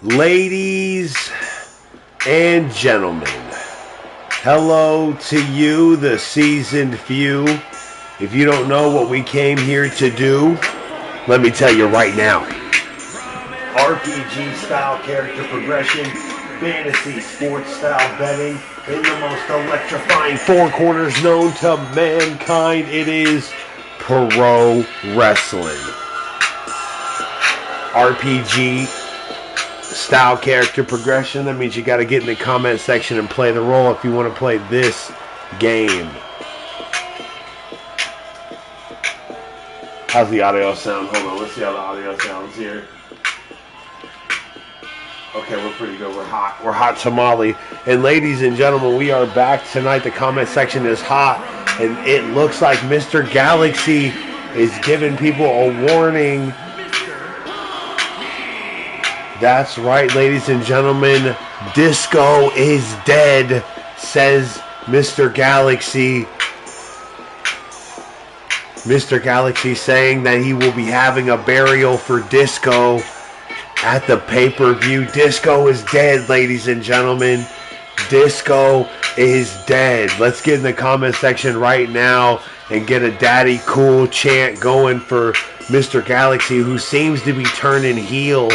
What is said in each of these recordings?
Ladies and gentlemen, hello to you, the seasoned few. If you don't know what we came here to do, let me tell you right now. RPG style character progression, fantasy sports style betting, in the most electrifying four corners known to mankind, it is pro wrestling. RPG style character progression, that means you got to get in the comment section and play the role if you want to play this game. How's the audio sound? Hold on, let's see how the audio sounds here. Okay, we're pretty good. We're hot. We're hot tamale. And ladies and gentlemen, we are back tonight. The comment section is hot, and it looks like Mr. Galaxy is giving people a warning. That's right, ladies and gentlemen. Disco is dead, says Mr. Galaxy. Mr. Galaxy saying that he will be having a burial for Disco at the pay-per-view. Disco is dead, ladies and gentlemen. Disco is dead. Let's get in the comment section right now and get a daddy cool chant going for Mr. Galaxy, who seems to be turning heel,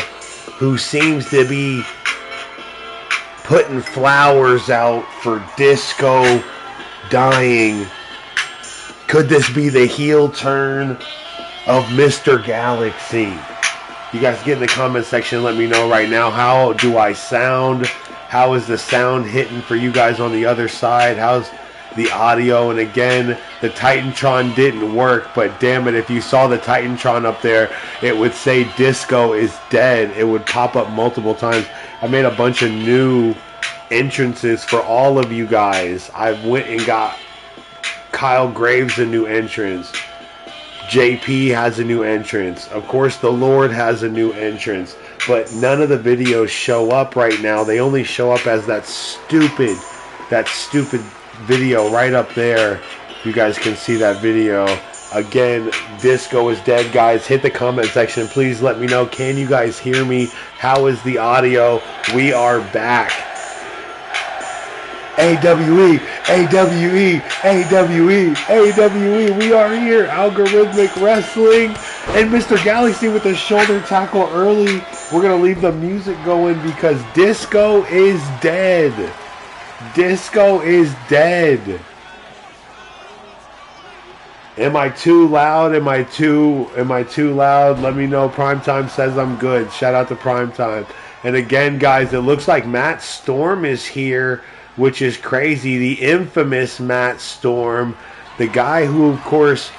who seems to be putting flowers out for Disco dying. Could this be the heel turn of Mr. Galaxy? You guys get in the comment section and let me know right now, how do I sound? How is the sound hitting for you guys on the other side? How's the audio? And again, the Titantron didn't work, but damn it, if you saw the Titantron up there, it would say Disco is dead. It would pop up multiple times. I made a bunch of new entrances for all of you guys. I went and got Kyle Graves a new entrance. JP has a new entrance. Of course, the Lord has a new entrance. But none of the videos show up right now. They only show up as that stupid video right up there. You guys can see that video. Again, Disco is dead, guys. Hit the comment section. Please let me know. Can you guys hear me? How is the audio? We are back. AWE, AWE, AWE, AWE, we are here. Algorithmic Wrestling. And Mr. Galaxy with a shoulder tackle early. We're going to leave the music going because Disco is dead. Disco is dead. Am I too loud? Am I too loud? Let me know. Primetime says I'm good. Shout out to Primetime. And again, guys, it looks like Matt Storm is here, which is crazy. The infamous Matt Storm, the guy who, of course,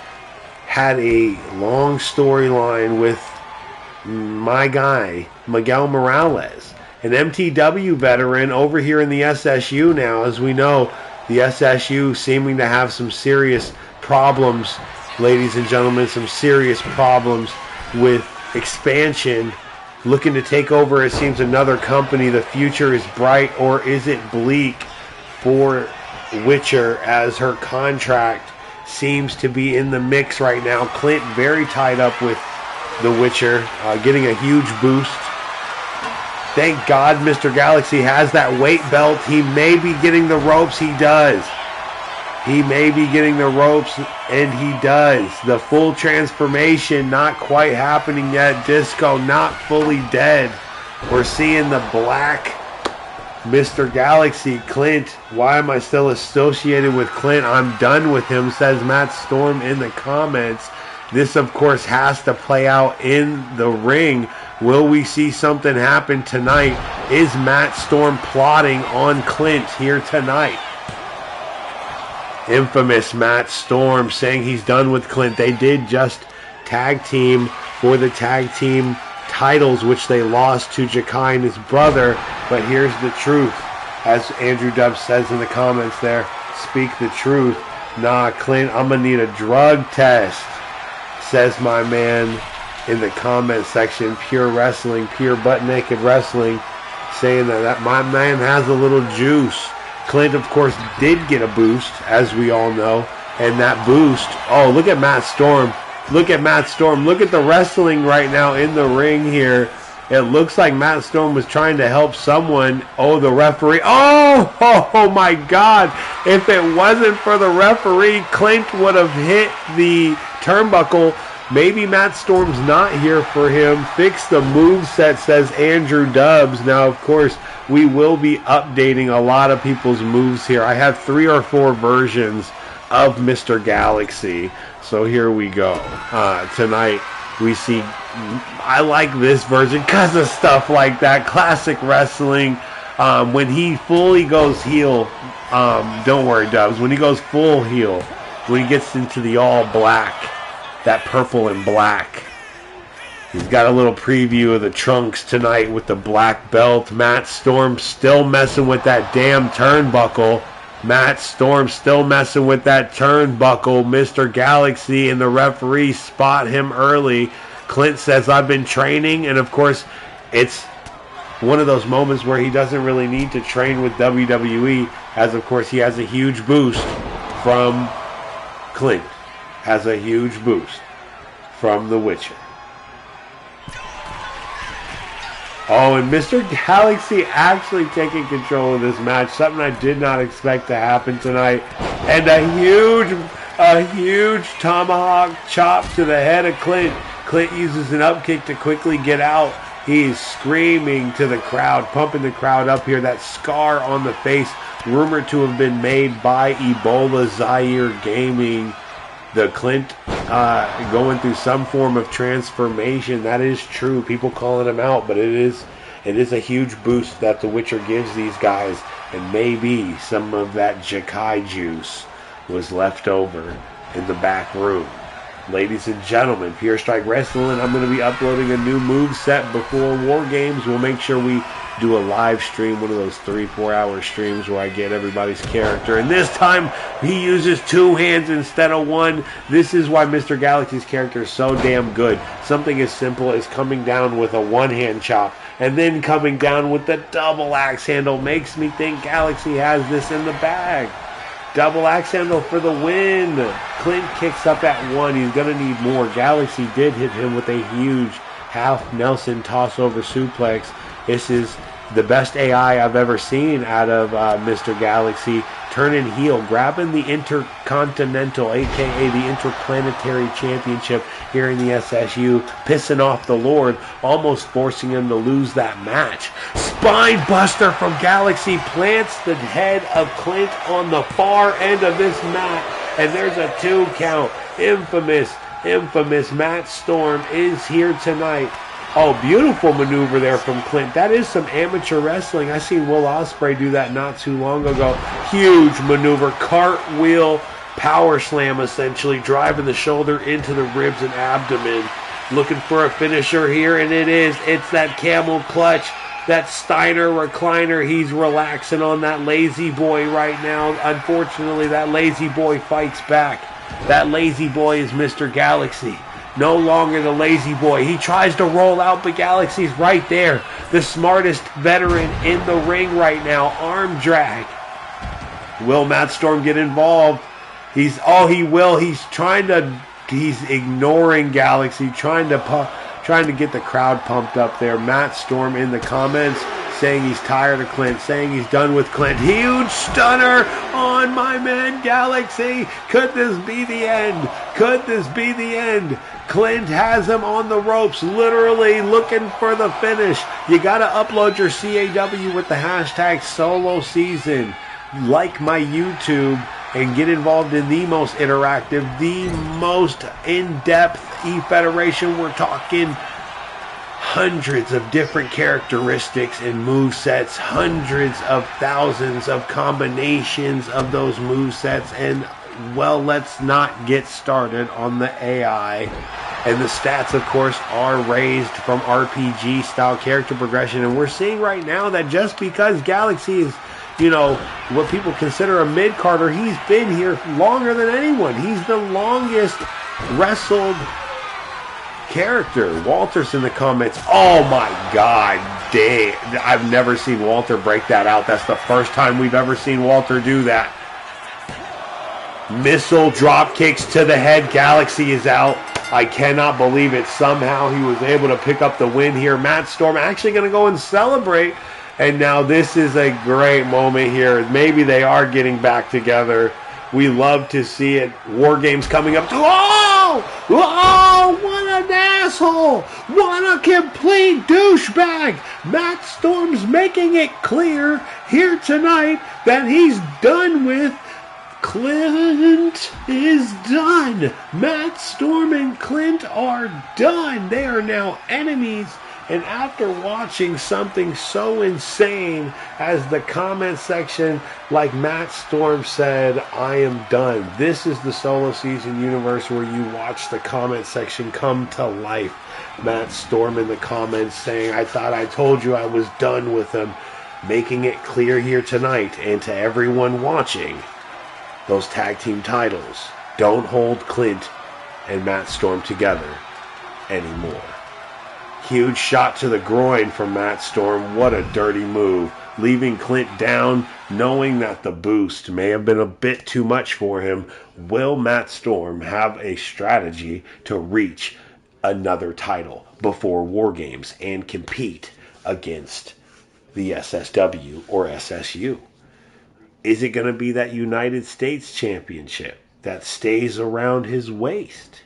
had a long storyline with my guy, Miguel Morales, an MTW veteran over here in the SSU now. As we know, the SSU seeming to have some serious problems, ladies and gentlemen, some serious problems with expansion. Looking to take over, it seems, another company. The future is bright, or is it bleak for Witcher, as her contract seems to be in the mix right now. Clint very tied up with the Witcher, getting a huge boost. Thank God Mr. Galaxy has that weight belt. He may be getting the ropes. He does. He may be getting the ropes, and he does. The full transformation not quite happening yet. Disco not fully dead. We're seeing the black Mr. Galaxy. Clint, why am I still associated with Clint? I'm done with him, says Matt Storm in the comments. This, of course, has to play out in the ring. Will we see something happen tonight? Is Matt Storm plotting on Clint here tonight? Infamous Matt Storm saying he's done with Clint. They did just tag team for the tag team titles, which they lost to Jakai and his brother. But here's the truth. As Andrew Dubs says in the comments there, speak the truth. Nah, Clint, I'm going to need a drug test, says my man in the comment section. Pure Wrestling, Pure Butt Naked Wrestling, saying that my man has a little juice. Clint, of course, did get a boost, as we all know. And that boost, oh, look at Matt Storm. Look at Matt Storm. Look at the wrestling right now in the ring here. It looks like Matt Storm was trying to help someone. Oh, the referee. Oh my God. If it wasn't for the referee, Clint would have hit the turnbuckle. Maybe Matt Storm's not here for him. Fix the moveset, says Andrew Dubs. Now, of course, we will be updating a lot of people's moves here. I have 3 or 4 versions of Mr. Galaxy. So here we go. Tonight, we see, I like this version because of stuff like that. Classic wrestling. When he fully goes heel, don't worry, Dubs. When he goes full heel, when he gets into the all black, that purple and black. He's got a little preview of the trunks tonight with the black belt. Matt Storm still messing with that damn turnbuckle. Matt Storm still messing with that turnbuckle. Mr. Galaxy and the referee spot him early. Clint says, I've been training. And, of course, it's one of those moments where he doesn't really need to train with WWE, as, of course, he has a huge boost from Clint. Has a huge boost from The Witcher. Oh, and Mr. Galaxy actually taking control of this match. Something I did not expect to happen tonight. And a huge tomahawk chop to the head of Clint. Clint uses an upkick to quickly get out. He's screaming to the crowd, pumping the crowd up here. That scar on the face, rumored to have been made by Ebola Zaire Gaming. The Clint going through some form of transformation. That is true. People calling him out, but it is a huge boost that The Witcher gives these guys. And maybe some of that Jakai juice was left over in the back room. Ladies and gentlemen, Pure Strike Wrestling, I'm going to be uploading a new move set before War Games. We'll make sure we do a live stream, one of those 3-4 hour streams where I get everybody's character. And this time, he uses 2 hands instead of 1. This is why Mr. Galaxy's character is so damn good. Something as simple as coming down with a 1-hand chop and then coming down with the double axe handle makes me think Galaxy has this in the bag. Double axe handle for the win. Clint kicks up at 1. He's going to need more. Galaxy did hit him with a huge half Nelson toss over suplex. This is the best AI I've ever seen out of Mr. Galaxy. Turning heel, grabbing the Intercontinental, a.k.a. the Interplanetary Championship here in the SSU, pissing off the Lord, almost forcing him to lose that match. Spine buster from Galaxy plants the head of Clint on the far end of this mat, and there's a 2 count. Infamous Matt Storm is here tonight. Oh, beautiful maneuver there from Clint. That is some amateur wrestling. I seen Will Ospreay do that not too long ago. Huge maneuver, cartwheel, power slam essentially, driving the shoulder into the ribs and abdomen. Looking for a finisher here, and it is. It's that camel clutch, that Steiner recliner. He's relaxing on that lazy boy right now. Unfortunately, that lazy boy fights back. That lazy boy is Mr. Galaxy. No longer the lazy boy. He tries to roll out, but Galaxy's right there. The smartest veteran in the ring right now. Arm drag. Will Matt Storm get involved? He will. He's ignoring Galaxy, trying to get the crowd pumped up there. Matt Storm in the comments saying he's tired of Clint, saying he's done with Clint. Huge stunner on my man Galaxy. Could this be the end? Could this be the end? Clint has him on the ropes, literally looking for the finish. You got to upload your CAW with the hashtag solo season. Like my YouTube and get involved in the most interactive, the most in-depth E-Federation. We're talking hundreds of different characteristics and movesets, hundreds of thousands of combinations of those movesets, and well, let's not get started on the AI. And the stats, of course, are raised from RPG style character progression, and we're seeing right now that just because Galaxy is, what people consider a mid-carder, he's been here longer than anyone. He's the longest wrestled character. Walter's in the comments. Oh my God, damn. I've never seen Walter break that out. That's the first time we've ever seen Walter do that. Missile drop kicks to the head. Galaxy is out. I cannot believe it. Somehow he was able to pick up the win here. Matt Storm actually going to go and celebrate. And now this is a great moment here. Maybe they are getting back together. We love to see it. War Games coming up. Oh! Oh! What an asshole! What a complete douchebag! Matt Storm's making it clear here tonight that he's done with Clint is done. Matt Storm and Clint are done. They are now enemies. And after watching something so insane as the comment section, like Matt Storm said, I am done. This is the solo season universe where you watch the comment section come to life. Matt Storm in the comments saying, I thought I told you I was done with him. Making it clear here tonight and to everyone watching, those tag team titles don't hold Clint and Matt Storm together anymore. Huge shot to the groin from Matt Storm. What a dirty move. Leaving Clint down, knowing that the boost may have been a bit too much for him. Will Matt Storm have a strategy to reach another title before War Games and compete against the SSW or SSU? Is it going to be that United States Championship that stays around his waist?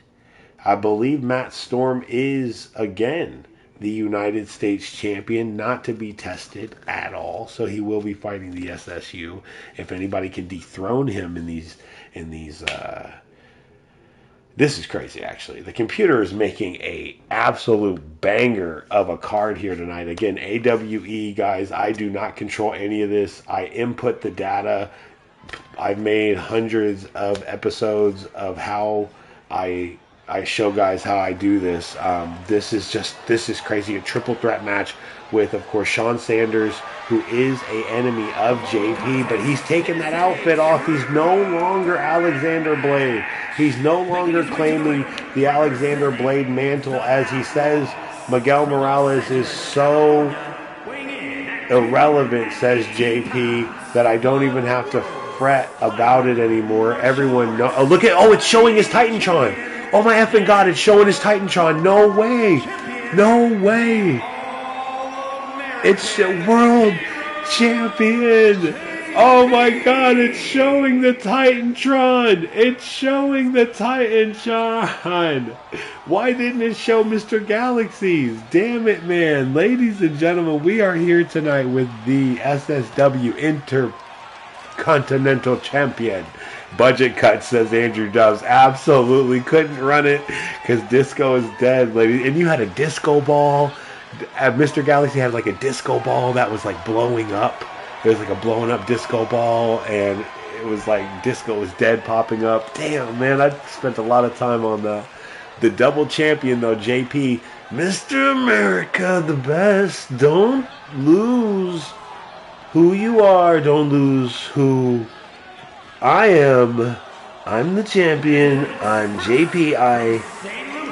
I believe Matt Storm is, again, the United States champion, not to be tested at all. So he will be fighting the SSU. If anybody can dethrone him in these, this is crazy, actually. The computer is making a absolute banger of a card here tonight. Again, AWE, guys, I do not control any of this. I input the data. I've made hundreds of episodes of how I show guys how I do this. This is crazy. A triple threat match with, of course, Sean Sanders, who is an enemy of JP, but he's taken that outfit off. He's no longer Alexander Blade. He's no longer claiming the Alexander Blade mantle. As he says, Miguel Morales is so irrelevant, says JP, that I don't even have to fret about it anymore. Everyone knows. Oh, look at, it's showing his Titantron. Oh my effing God, it's showing his Titantron. No way. No way. It's a world champion. Oh my God, it's showing the Titantron. It's showing the Titantron. Why didn't it show Mr. Galaxies? Damn it, man. Ladies and gentlemen, we are here tonight with the SSW Intercontinental Champion. Budget cut, says Andrew Dobbs. Absolutely couldn't run it because Disco is dead, ladies. And you had a disco ball. Mr. Galaxy had like a disco ball that was like blowing up. It was like a blowing up disco ball, and it was like Disco was dead popping up. Damn, man, I spent a lot of time on the double champion though, JP. Mr. America, the best. Don't lose who you are. Don't lose who I am. I'm the champion. I'm JP. I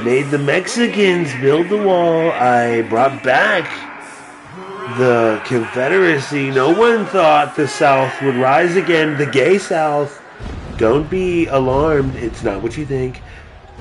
made the Mexicans build the wall. I brought back the Confederacy. No one thought the South would rise again. The gay South. Don't be alarmed. It's not what you think.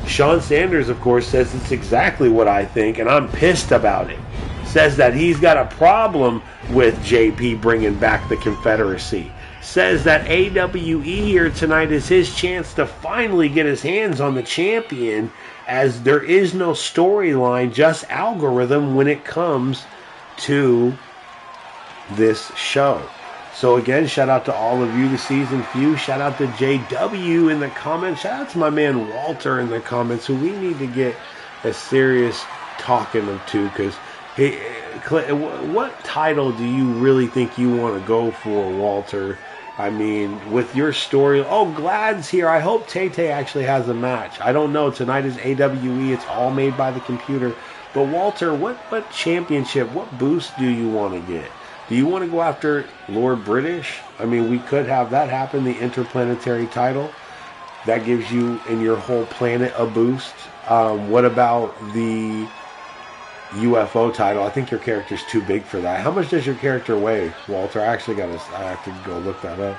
Sean Sanders, of course, says it's exactly what I think, and I'm pissed about it. Says that he's got a problem with JP bringing back the Confederacy. Says that AWE here tonight is his chance to finally get his hands on the champion, as there is no storyline, just algorithm when it comes to this show. So again, shout out to all of you, the season few. Shout out to JW in the comments. Shout out to my man Walter in the comments, who we need to get a serious talking to, because hey, what title do you really think you want to go for, Walter? I mean, with your story. Oh, Glad's here. I hope Tay-Tay actually has a match. I don't know. Tonight is AWE. It's all made by the computer. But Walter, what championship, what boost do you want to get? Do you want to go after Lord British? I mean, we could have that happen, the interplanetary title. That gives you and your whole planet a boost. What about the UFO title? I think your character's too big for that. How much does your character weigh, Walter? I have to go look that up.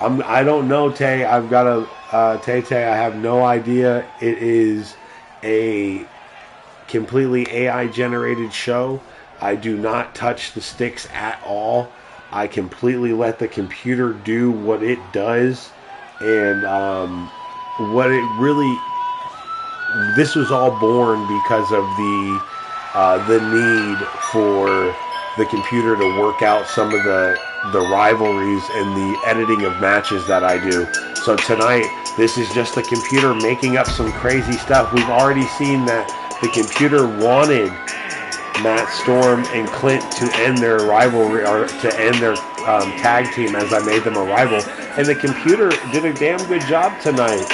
I don't know, Tay. I've got a Tay. I have no idea. It is a completely AI generated show. I do not touch the sticks at all. I completely let the computer do what it does, and what it really, this was all born because of the need for the computer to work out some of the rivalries and the editing of matches that I do. So tonight, this is just the computer making up some crazy stuff. We've already seen that the computer wanted Matt Storm and Clint to end their rivalry, or to end their tag team, as I made them a rival. And the computer did a damn good job tonight.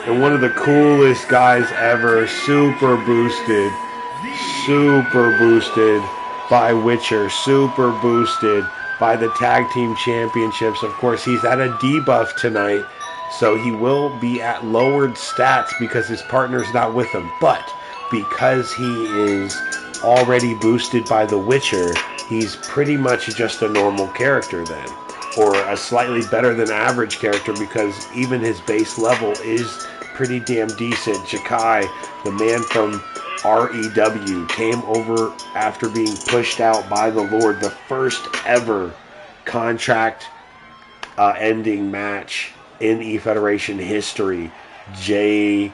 And one of the coolest guys ever, super boosted by Witcher, super boosted by the tag team championships. Of course, he's at a debuff tonight, so he will be at lowered stats because his partner's not with him. But because he is already boosted by the Witcher, he's pretty much just a normal character then, or a slightly better than average character, because even his base level is pretty damn decent. Jakai, the man from REW, came over after being pushed out by the Lord, the first ever contract ending match in E-Federation history. Jahki,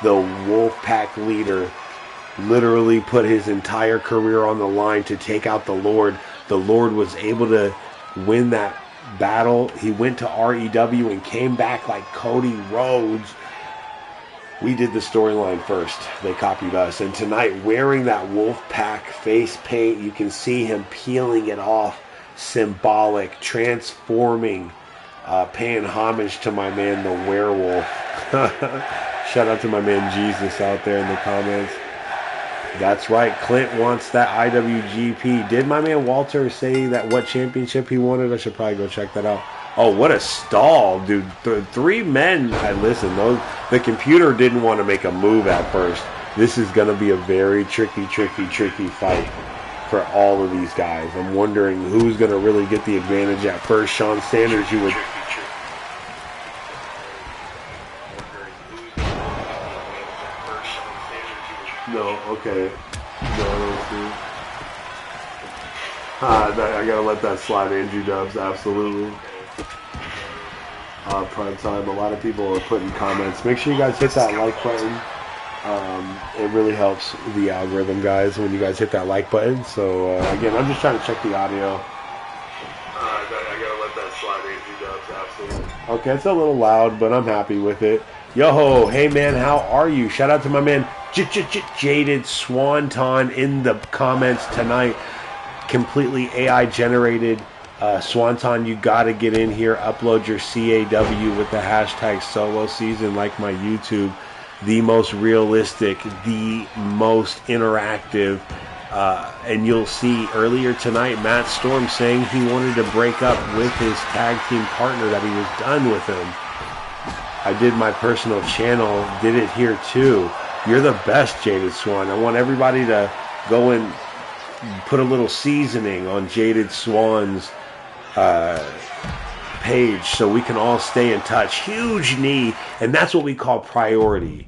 the Wolfpack leader, literally put his entire career on the line to take out the Lord. The Lord was able to win that battle. He went to REW and came back like Cody Rhodes. We did the storyline first. They copied us. And tonight, wearing that Wolfpack face paint, you can see him peeling it off. Symbolic, transforming, paying homage to my man, the werewolf. Shout out to my man Jesus out there in the comments. That's right. Clint wants that IWGP. Did my man Walter say that what championship he wanted? I should probably go check that out. Oh, what a stall, dude. Three men. Listen, the computer didn't want to make a move at first. This is going to be a very tricky fight for all of these guys. I'm wondering who's going to really get the advantage at first. Sean Sanders, you would... No, okay. No, I gotta let that slide. Andrew Dubs, absolutely. Prime time. A lot of people are putting comments. Make sure you guys hit that like button. It really helps the algorithm, guys, when you guys hit that like button. So, again, I'm just trying to check the audio. I gotta let that slide. Andrew Dubs, absolutely. Okay, it's a little loud, but I'm happy with it. Yo, hey man, how are you? Shout out to my man Jaded Swanton in the comments tonight. Completely AI generated. Swanton, you gotta get in here, upload your CAW with the hashtag solo season, like my YouTube. The most realistic, the most interactive, and you'll see earlier tonight Matt Storm saying he wanted to break up with his tag team partner, that he was done with him. I did my personal channel, did it here too. You're the best, Jaded Swan. I want everybody to go and put a little seasoning on Jaded Swan's page so we can all stay in touch. Huge need, and that's what we call priority.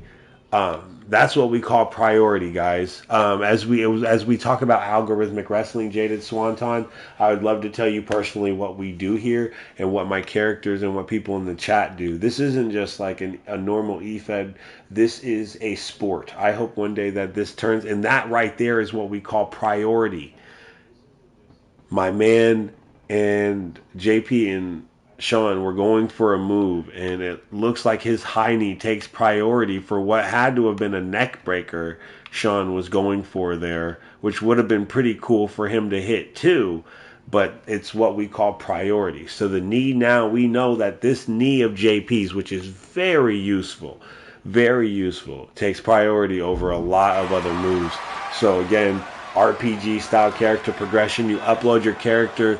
That's what we call priority, guys. As we talk about algorithmic wrestling, Jaded Swanton, I would love to tell you personally what we do here and what my characters and what people in the chat do. This isn't just like a normal eFed. This is a sport. I hope one day that this turns, and that right there is what we call priority. My man and JP and Sean were going for a move, and it looks like his high knee takes priority for what had to have been a neck breaker Sean was going for there, which would have been pretty cool for him to hit too, but it's what we call priority. So the knee, now we know that this knee of JP's, which is very useful, takes priority over a lot of other moves. So again, RPG style character progression, you upload your character.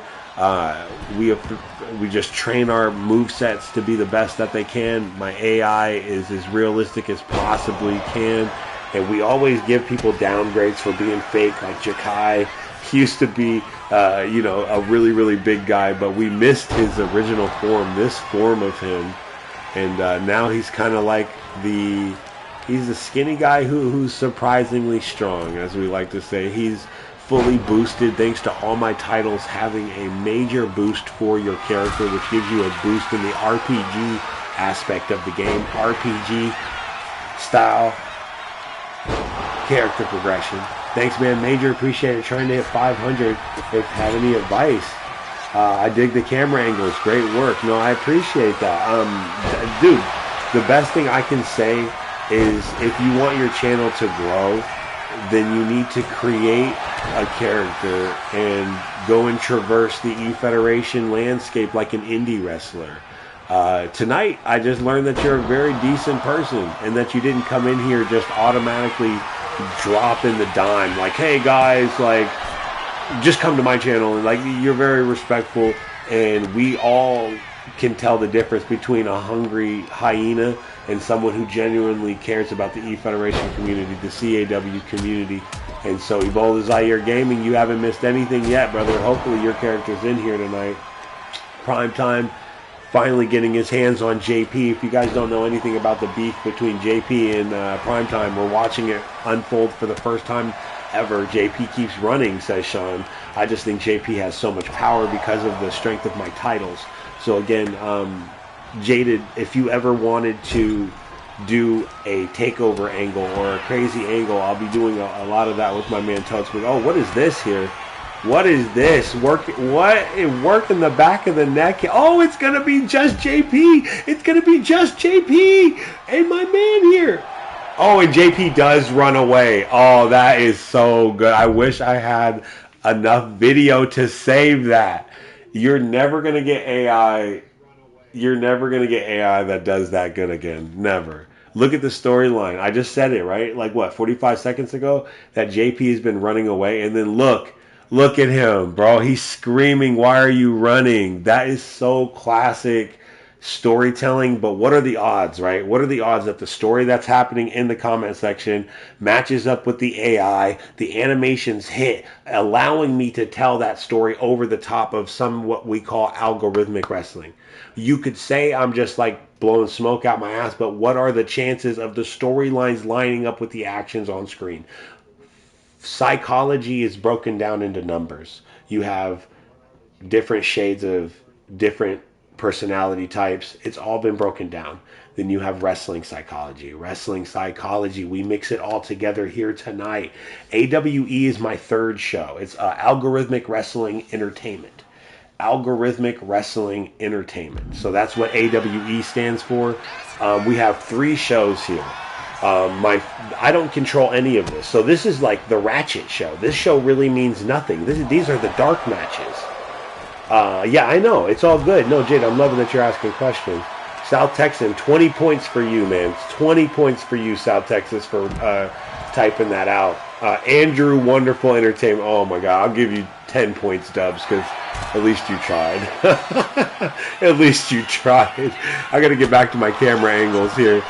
We just train our move sets to be the best that they can. My AI is as realistic as possibly can, and we always give people downgrades for being fake. Like Jakai, he used to be, a really big guy, but we missed his original form. This form of him And now he's kind of like he's the skinny guy who's surprisingly strong, as we like to say. He's fully boosted thanks to all my titles having a major boost for your character, which gives you a boost in the RPG aspect of the game. RPG style character progression. Thanks, man. Major appreciate it. Trying to hit 500. If you have any advice, I dig the camera angles. Great work. No, I appreciate that. Dude, the best thing I can say is if you want your channel to grow, then you need to create a character and go and traverse the E-Federation landscape like an indie wrestler. Tonight, I just learned that you're a very decent person and that you didn't come in here just automatically dropping the dime. Like, hey guys, like, just come to my channel. And like, you're very respectful, and we all can tell the difference between a hungry hyena and someone who genuinely cares about the E-Federation community, the CAW community. And so, Ebola Zaire Gaming, you haven't missed anything yet, brother. Hopefully your character's in here tonight. Prime Time finally getting his hands on JP. If you guys don't know anything about the beef between JP and Primetime, we're watching it unfold for the first time ever. JP keeps running, says Sean. I just think JP has so much power because of the strength of my titles. So again, Jaded, if you ever wanted to do a takeover angle or a crazy angle, I'll be doing a lot of that with my man Totes. But oh, what is this here? What is this? Work in the back of the neck. Oh, it's going to be just JP. It's going to be just JP and my man here. Oh, and JP does run away. Oh, that is so good. I wish I had enough video to save that. You're never going to get AI. You're never going to get AI that does that good again. Never. Look at the storyline. I just said it, right? Like, what, 45 seconds ago? That JP has been running away. And then look at him, bro. He's screaming, why are you running? That is so classic storytelling. But what are the odds, right? What are the odds that the story that's happening in the comment section matches up with the AI, the animations hit, allowing me to tell that story over the top of some what we call algorithmic wrestling? You could say I'm just like blowing smoke out my ass, but what are the chances of the storylines lining up with the actions on screen? Psychology is broken down into numbers. You have different shades of different personality types. It's all been broken down. Then you have wrestling psychology. Wrestling psychology, we mix it all together here tonight. AWE is my third show. It's Algorithmic Wrestling Entertainment. Algorithmic Wrestling Entertainment. So that's what AWE stands for. We have 3 shows here. I don't control any of this. So this is like the Ratchet show. This show really means nothing. These are the dark matches. Yeah, I know. It's all good. No, Jade, I'm loving that you're asking questions. South Texan, 20 points for you, man. 20 points for you, South Texas, for typing that out. Andrew, Wonderful Entertainment. Oh, my God. I'll give you 10 points, Dubs, because at least you tried. At least you tried. I got to get back to my camera angles here.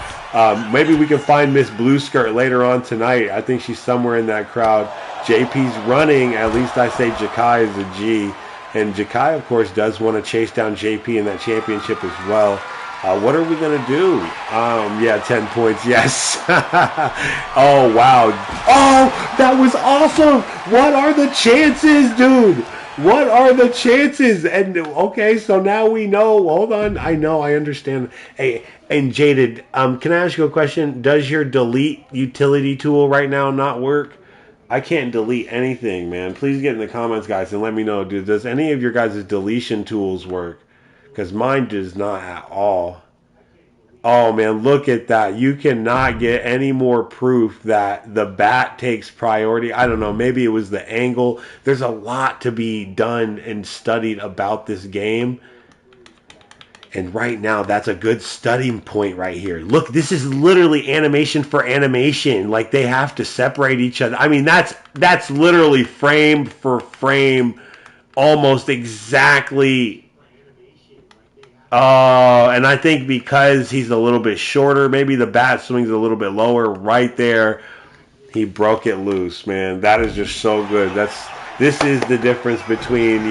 Maybe we can find Miss Blue Skirt later on tonight. I think she's somewhere in that crowd. JP's running. At least I say Jakai is a G. And Jakai, of course, does want to chase down JP in that championship as well. What are we going to do? Yeah, 10 points. Yes. Oh, wow. Oh, that was awesome. What are the chances, dude? What are the chances? And okay, so now we know. Hold on. I know. I understand. Hey, and Jaded, can I ask you a question? Does your delete utility tool right now not work? I can't delete anything, man. Please get in the comments, guys, and let me know, dude. Does any of your guys' deletion tools work? Because mine does not at all. Oh, man, look at that. You cannot get any more proof that the bat takes priority. I don't know. Maybe it was the angle. There's a lot to be done and studied about this game. And right now, that's a good studying point right here. Look, this is literally animation for animation. Like, they have to separate each other. I mean, that's literally frame for frame, almost exactly. And I think because he's a little bit shorter, maybe the bat swings a little bit lower right there. He broke it loose, man. That is just so good. This is the difference between,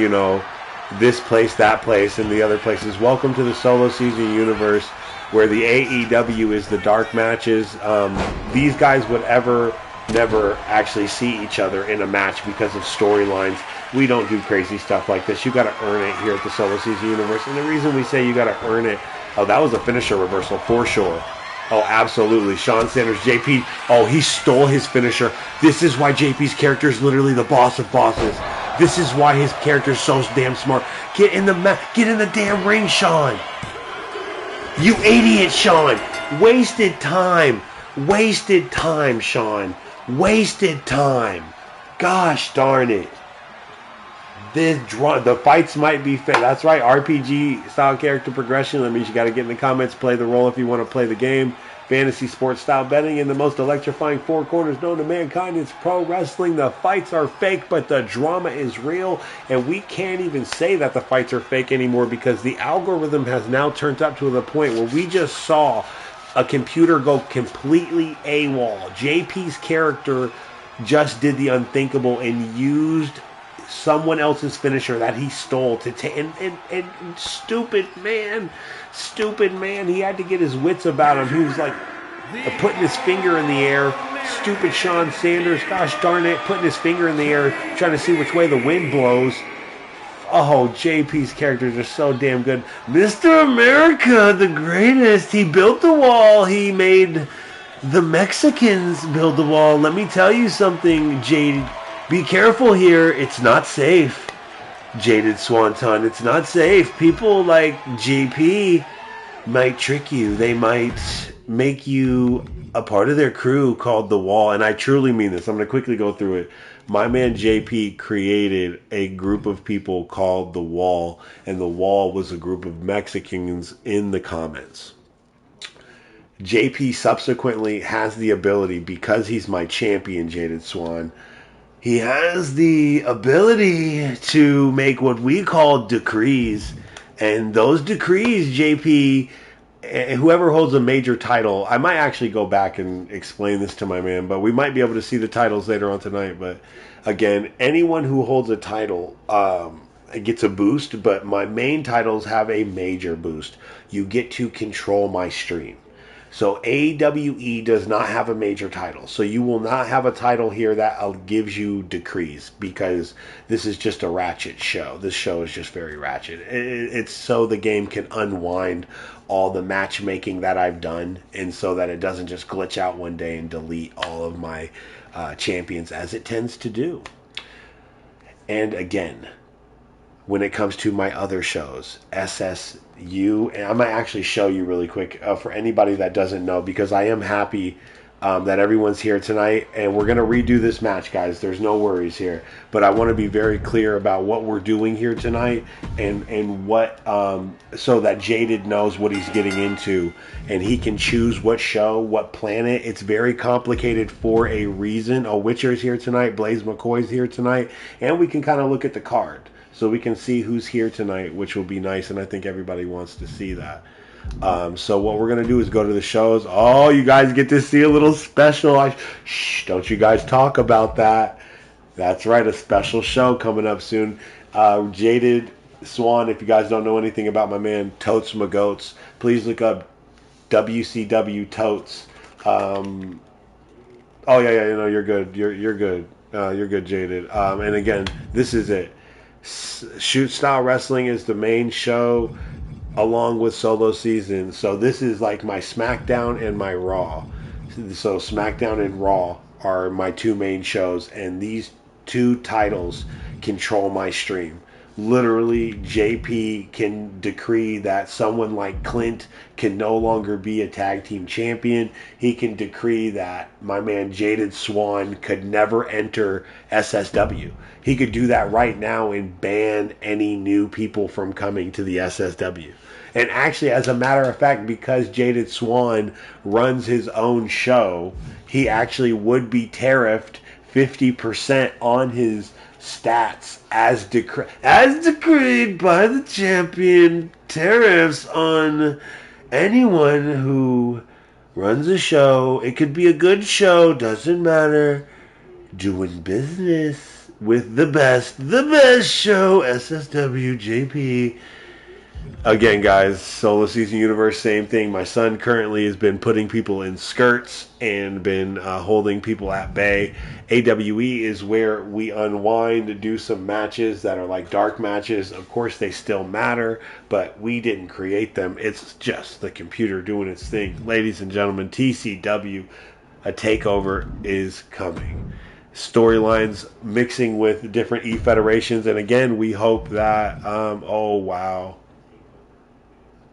this place, that place, and the other places. Welcome to the Solo Season universe. where the AEW is the dark matches. These guys would never actually see each other in a match because of storylines. We don't do crazy stuff like this. You got to earn it here at the Solo Season Universe. And the reason we say you got to earn it, oh, that was a finisher reversal for sure. Oh, absolutely. Shawn Sanders, JP, oh, he stole his finisher. This is why JP's character is literally the boss of bosses. This is why his character is so damn smart. Get in the damn ring, Shawn. You idiot, Shawn. Wasted time. Wasted time, Shawn. Wasted time. Gosh darn it. The fights might be fair. That's right, RPG style character progression. That means you got to get in the comments, play the role if you want to play the game. Fantasy sports style betting in the most electrifying four corners known to mankind. It's pro wrestling. The fights are fake, but the drama is real. And we can't even say that the fights are fake anymore because the algorithm has now turned up to the point where we just saw a computer go completely AWOL. JP's character just did the unthinkable and used someone else's finisher that he stole to take, and stupid man, he had to get his wits about him. He was like putting his finger in the air. Stupid Shawn Sanders, gosh darn it, putting his finger in the air, trying to see which way the wind blows. Oh, JP's characters are so damn good. Mr. America, the greatest. He built the wall. He made the Mexicans build the wall. Let me tell you something, Jade. Be careful here. It's not safe. Jaded Swanton, it's not safe. People like JP might trick you. They might make you a part of their crew called The Wall. And I truly mean this. I'm going to quickly go through it. My man JP created a group of people called The Wall. And The Wall was a group of Mexicans in the comments. JP subsequently has the ability, because he's my champion, Jaded Swan, he has the ability to make what we call decrees. And those decrees, JP, whoever holds a major title, I might actually go back and explain this to my man, but we might be able to see the titles later on tonight. But again, anyone who holds a title gets a boost, but my main titles have a major boost. You get to control my stream. So AWE does not have a major title. So you will not have a title here that gives you decrees, because this is just a ratchet show. This show is just very ratchet. It's so the game can unwind all the matchmaking that I've done, and so that it doesn't just glitch out one day and delete all of my champions, as it tends to do. And again, when it comes to my other shows, SSU, and I might actually show you really quick for anybody that doesn't know, because I am happy that everyone's here tonight, and we're going to redo this match, guys. There's no worries here, but I want to be very clear about what we're doing here tonight, and what so that Jaded knows what he's getting into, and he can choose what show, what planet. It's very complicated for a reason. Oh, Witcher's here tonight, Blaze McCoy's here tonight, and we can kind of look at the card. So we can see who's here tonight, which will be nice, and I think everybody wants to see that. So what we're going to do is go to the shows. Oh, you guys get to see a little special. Shh, don't you guys talk about that. That's right, a special show coming up soon. Jaded Swan, if you guys don't know anything about my man, Totes My Goats, please look up WCW Totes. Oh, yeah, you know, you're good. You're good. You're good, Jaded. And again, this is it. Shoot Style Wrestling is the main show, along with Solo Season. So this is like my SmackDown and my Raw. So SmackDown and Raw are my two main shows, and these two titles control my stream. Literally, JP can decree that someone like Clint can no longer be a tag team champion. He can decree that my man Jaded Swan could never enter SSW. He could do that right now and ban any new people from coming to the SSW. And actually, as a matter of fact, because Jaded Swan runs his own show, he actually would be tariffed 50% on his stats as decreed by the champion. Tariffs on anyone who runs a show. It could be a good show, doesn't matter. Doing business with the best show, SSW, JP. Again, guys, solo season universe, same thing. My son currently has been putting people in skirts and been holding people at bay. AWE is where we unwind, do some matches that are like dark matches. Of course, they still matter, but we didn't create them. It's just the computer doing its thing. Ladies and gentlemen, TCW, a takeover is coming. Storylines mixing with different E-federations, and again, we hope that, oh wow.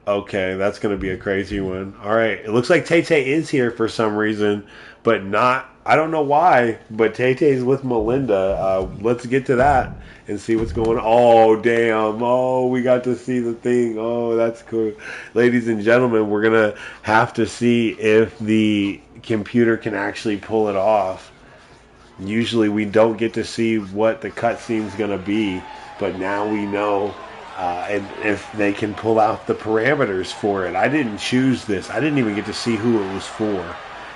Okay, that's going to be a crazy one. All right, it looks like Tay-Tay is here for some reason, but not, I don't know why, but Tay-Tay's with Melinda. Let's get to that and see what's going on. Oh, damn. Oh, we got to see the thing. Oh, that's cool. Ladies and gentlemen, we're going to have to see if the computer can actually pull it off. Usually we don't get to see what the cutscene's going to be, but now we know. And if they can pull out the parameters for it. I didn't choose this. I didn't even get to see who it was for.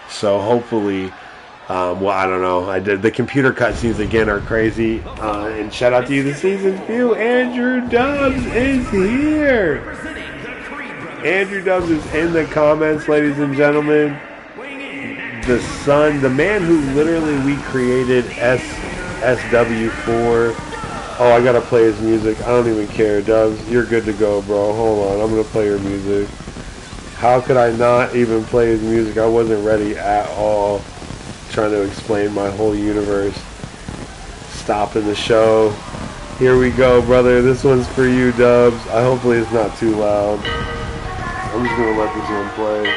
So hopefully, well, I don't know. I did. The computer cutscenes again are crazy. And shout out to you, the season view. Andrew Dubs is here. Andrew Dubs is in the comments, ladies and gentlemen. The son, the man who literally we created SW for. Oh, I gotta play his music. I don't even care, Dubs. You're good to go, bro. Hold on, I'm gonna play your music. How could I not even play his music? I wasn't ready at all. Trying to explain my whole universe. Stopping the show. Here we go, brother. This one's for you, Dubs. Hopefully it's not too loud. I'm just gonna let this one play.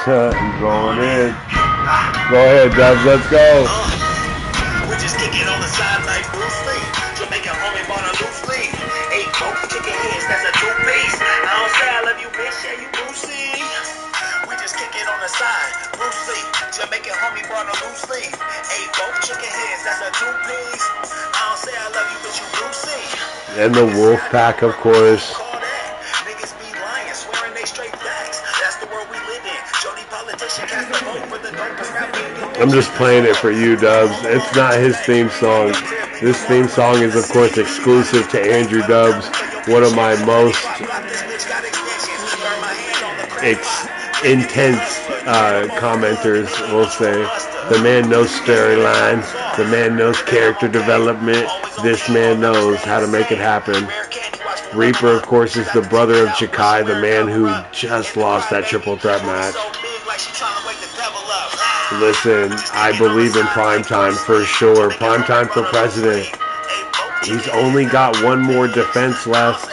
I'm going in. Go ahead, Dubs. Let's go. Just kicking on the side like Bruce Lee. Jamaican homie bought a loose leaf. 8 folks kicking heads, that's a 2-piece. I don't say I love you, bitch, yeah, you Brucey. We just kicking on the side, Bruce Lee. Jamaican homie bought a loose leaf. 8 folks kicking heads, that's a 2-piece. I don't say I love you, bitch, you Brucey. And the wolf pack, of course. Niggas be lying, swearing they straight facts. That's the world we live in. Jody politician cast the vote for the dopest rap. I'm just playing it for you, Dubs. It's not his theme song. This theme song is, of course, exclusive to Andrew Dubs, one of my most intense commenters, we'll say. The man knows storylines. The man knows character development. This man knows how to make it happen. Reaper, of course, is the brother of Chikai, the man who just lost that triple threat match. Listen, I believe in Primetime for sure. Primetime for president. He's only got one more defense left.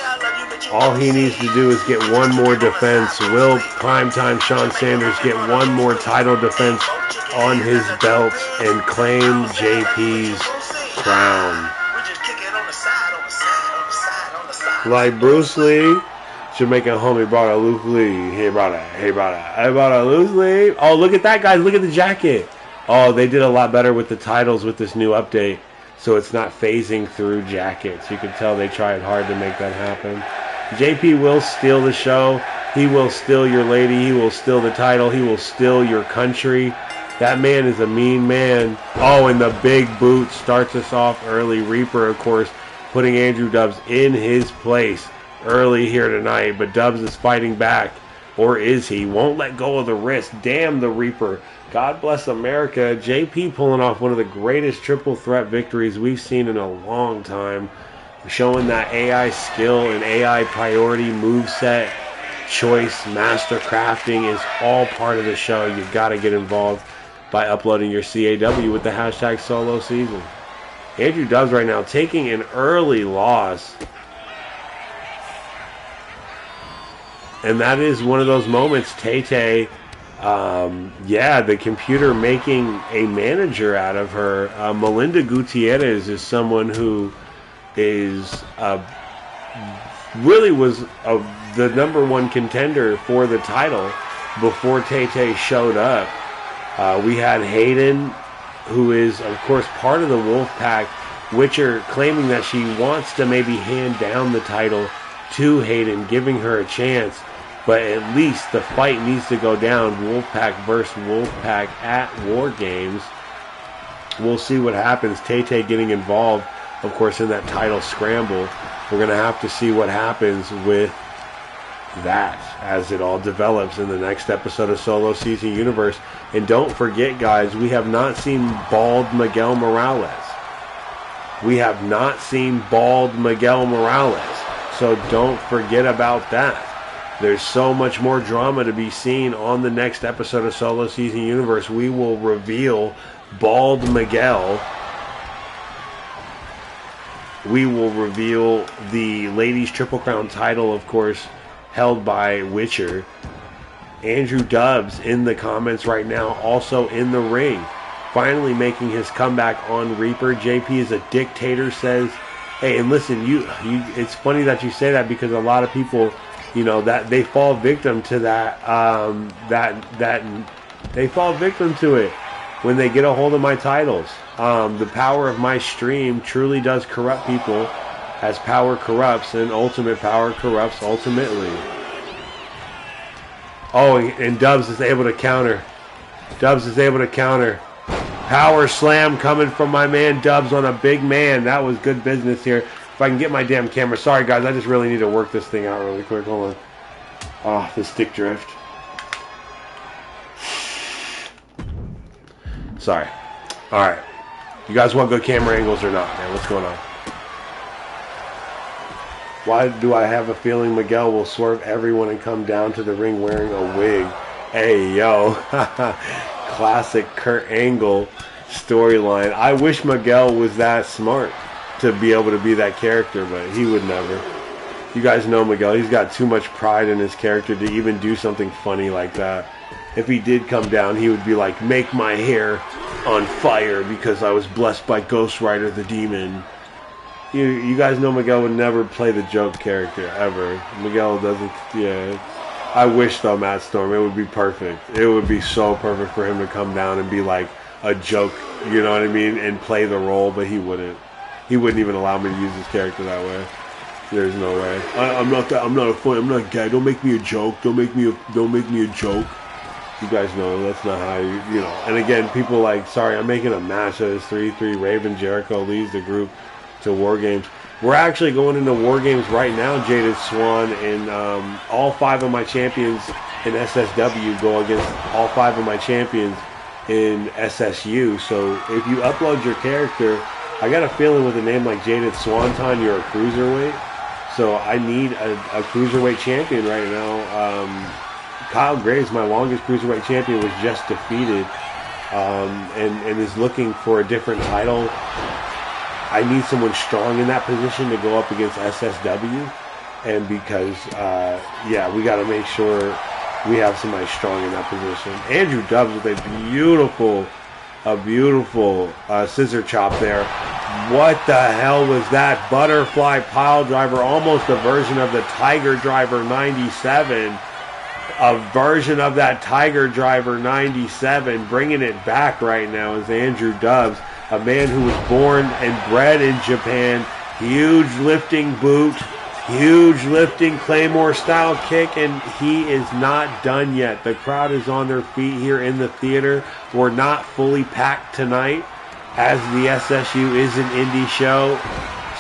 All he needs to do is get one more defense. Will Primetime Sean Sanders get one more title defense on his belt and claim JP's crown? Like Bruce Lee, Jamaican homie brought a loose leaf. He brought a loose leaf. Oh, look at that, guys. Look at the jacket. Oh, they did a lot better with the titles with this new update. So it's not phasing through jackets. You can tell they tried hard to make that happen. JP will steal the show. He will steal your lady. He will steal the title. He will steal your country. That man is a mean man. Oh, and the big boot starts us off early. Reaper, of course, putting Andrew Dubs in his place early here tonight, but Dubs is fighting back, or is he? Won't let go of the wrist. Damn the Reaper. God bless America. JP pulling off one of the greatest triple threat victories we've seen in a long time, showing that AI skill and AI priority moveset choice, master crafting is all part of the show. You've got to get involved by uploading your CAW with the hashtag solo season. Andrew Dubs right now taking an early loss. And that is one of those moments, Tay-Tay, the computer making a manager out of her. Melinda Gutierrez is someone who is really was the number one contender for the title before Tay-Tay showed up. We had Hayden, who is, of course, part of the Wolfpack, Witcher claiming that she wants to maybe hand down the title to Hayden, giving her a chance. But at least the fight needs to go down. Wolfpack versus Wolfpack at War Games. We'll see what happens. Tay-Tay getting involved, of course, in that title scramble. we're going to have to see what happens with that as it all develops in the next episode of Solo Season Universe. And don't forget, guys, we have not seen Bald Miguel Morales. We have not seen Bald Miguel Morales. So don't forget about that. There's so much more drama to be seen on the next episode of Solo Season Universe. We will reveal Bald Miguel. We will reveal the Ladies Triple Crown title, of course, held by Witcher. Andrew Dubbs in the comments right now, also in the ring, finally making his comeback on Reaper. JP is a dictator, says, hey, and listen, it's funny that you say that, because a lot of people, you know, that they fall victim to that, they fall victim to it when they get a hold of my titles. The power of my stream truly does corrupt people, as power corrupts, and ultimate power corrupts ultimately. Oh, and Dubs is able to counter. Dubs is able to counter. Power slam coming from my man Dubs on a big man. That was good business here. If I can get my damn camera. Sorry, guys. I just really need to work this thing out really quick. Hold on. Oh, the stick drift. Sorry. All right. You guys want good camera angles or not, man? What's going on? Why do I have a feeling Miguel will swerve everyone and come down to the ring wearing a wig? Hey, yo. Classic Kurt Angle storyline. I wish Miguel was that smart to be able to be that character, but he would never. You guys know Miguel. He's got too much pride in his character to even do something funny like that. If he did come down, he would be like, make my hair on fire because I was blessed by Ghost Rider the Demon. You guys know Miguel would never play the joke character, ever. Miguel doesn't, yeah. I wish, though, Matt Storm, it would be perfect. It would be so perfect for him to come down and be like a joke, you know what I mean, and play the role, but he wouldn't. He wouldn't even allow me to use his character that way. There's no way. I'm not a guy. Don't make me a joke. Don't make me a joke. You guys know that's not how you know. And again, people like, sorry, I'm making a match that is 3-3. Raven Jericho leads the group to War Games. We're actually going into War Games right now, Jaded Swan, and all 5 of my champions in SSW go against all 5 of my champions in SSU. So if you upload your character, I got a feeling with a name like Jaded Swanton, you're a cruiserweight. So I need a cruiserweight champion right now. Kyle Graves, my longest cruiserweight champion, was just defeated and is looking for a different title. I need someone strong in that position to go up against SSW, and because, yeah, we got to make sure we have somebody strong in that position. Andrew Dubbs with a beautiful scissor chop there. What the hell was that? Butterfly pile driver, almost a version of the Tiger Driver 97. A version of that Tiger Driver 97, bringing it back right now is Andrew Dubbs. A man who was born and bred in Japan. Huge lifting boot. Huge lifting Claymore style kick. And he is not done yet. The crowd is on their feet here in the theater. We're not fully packed tonight, as the SSU is an indie show.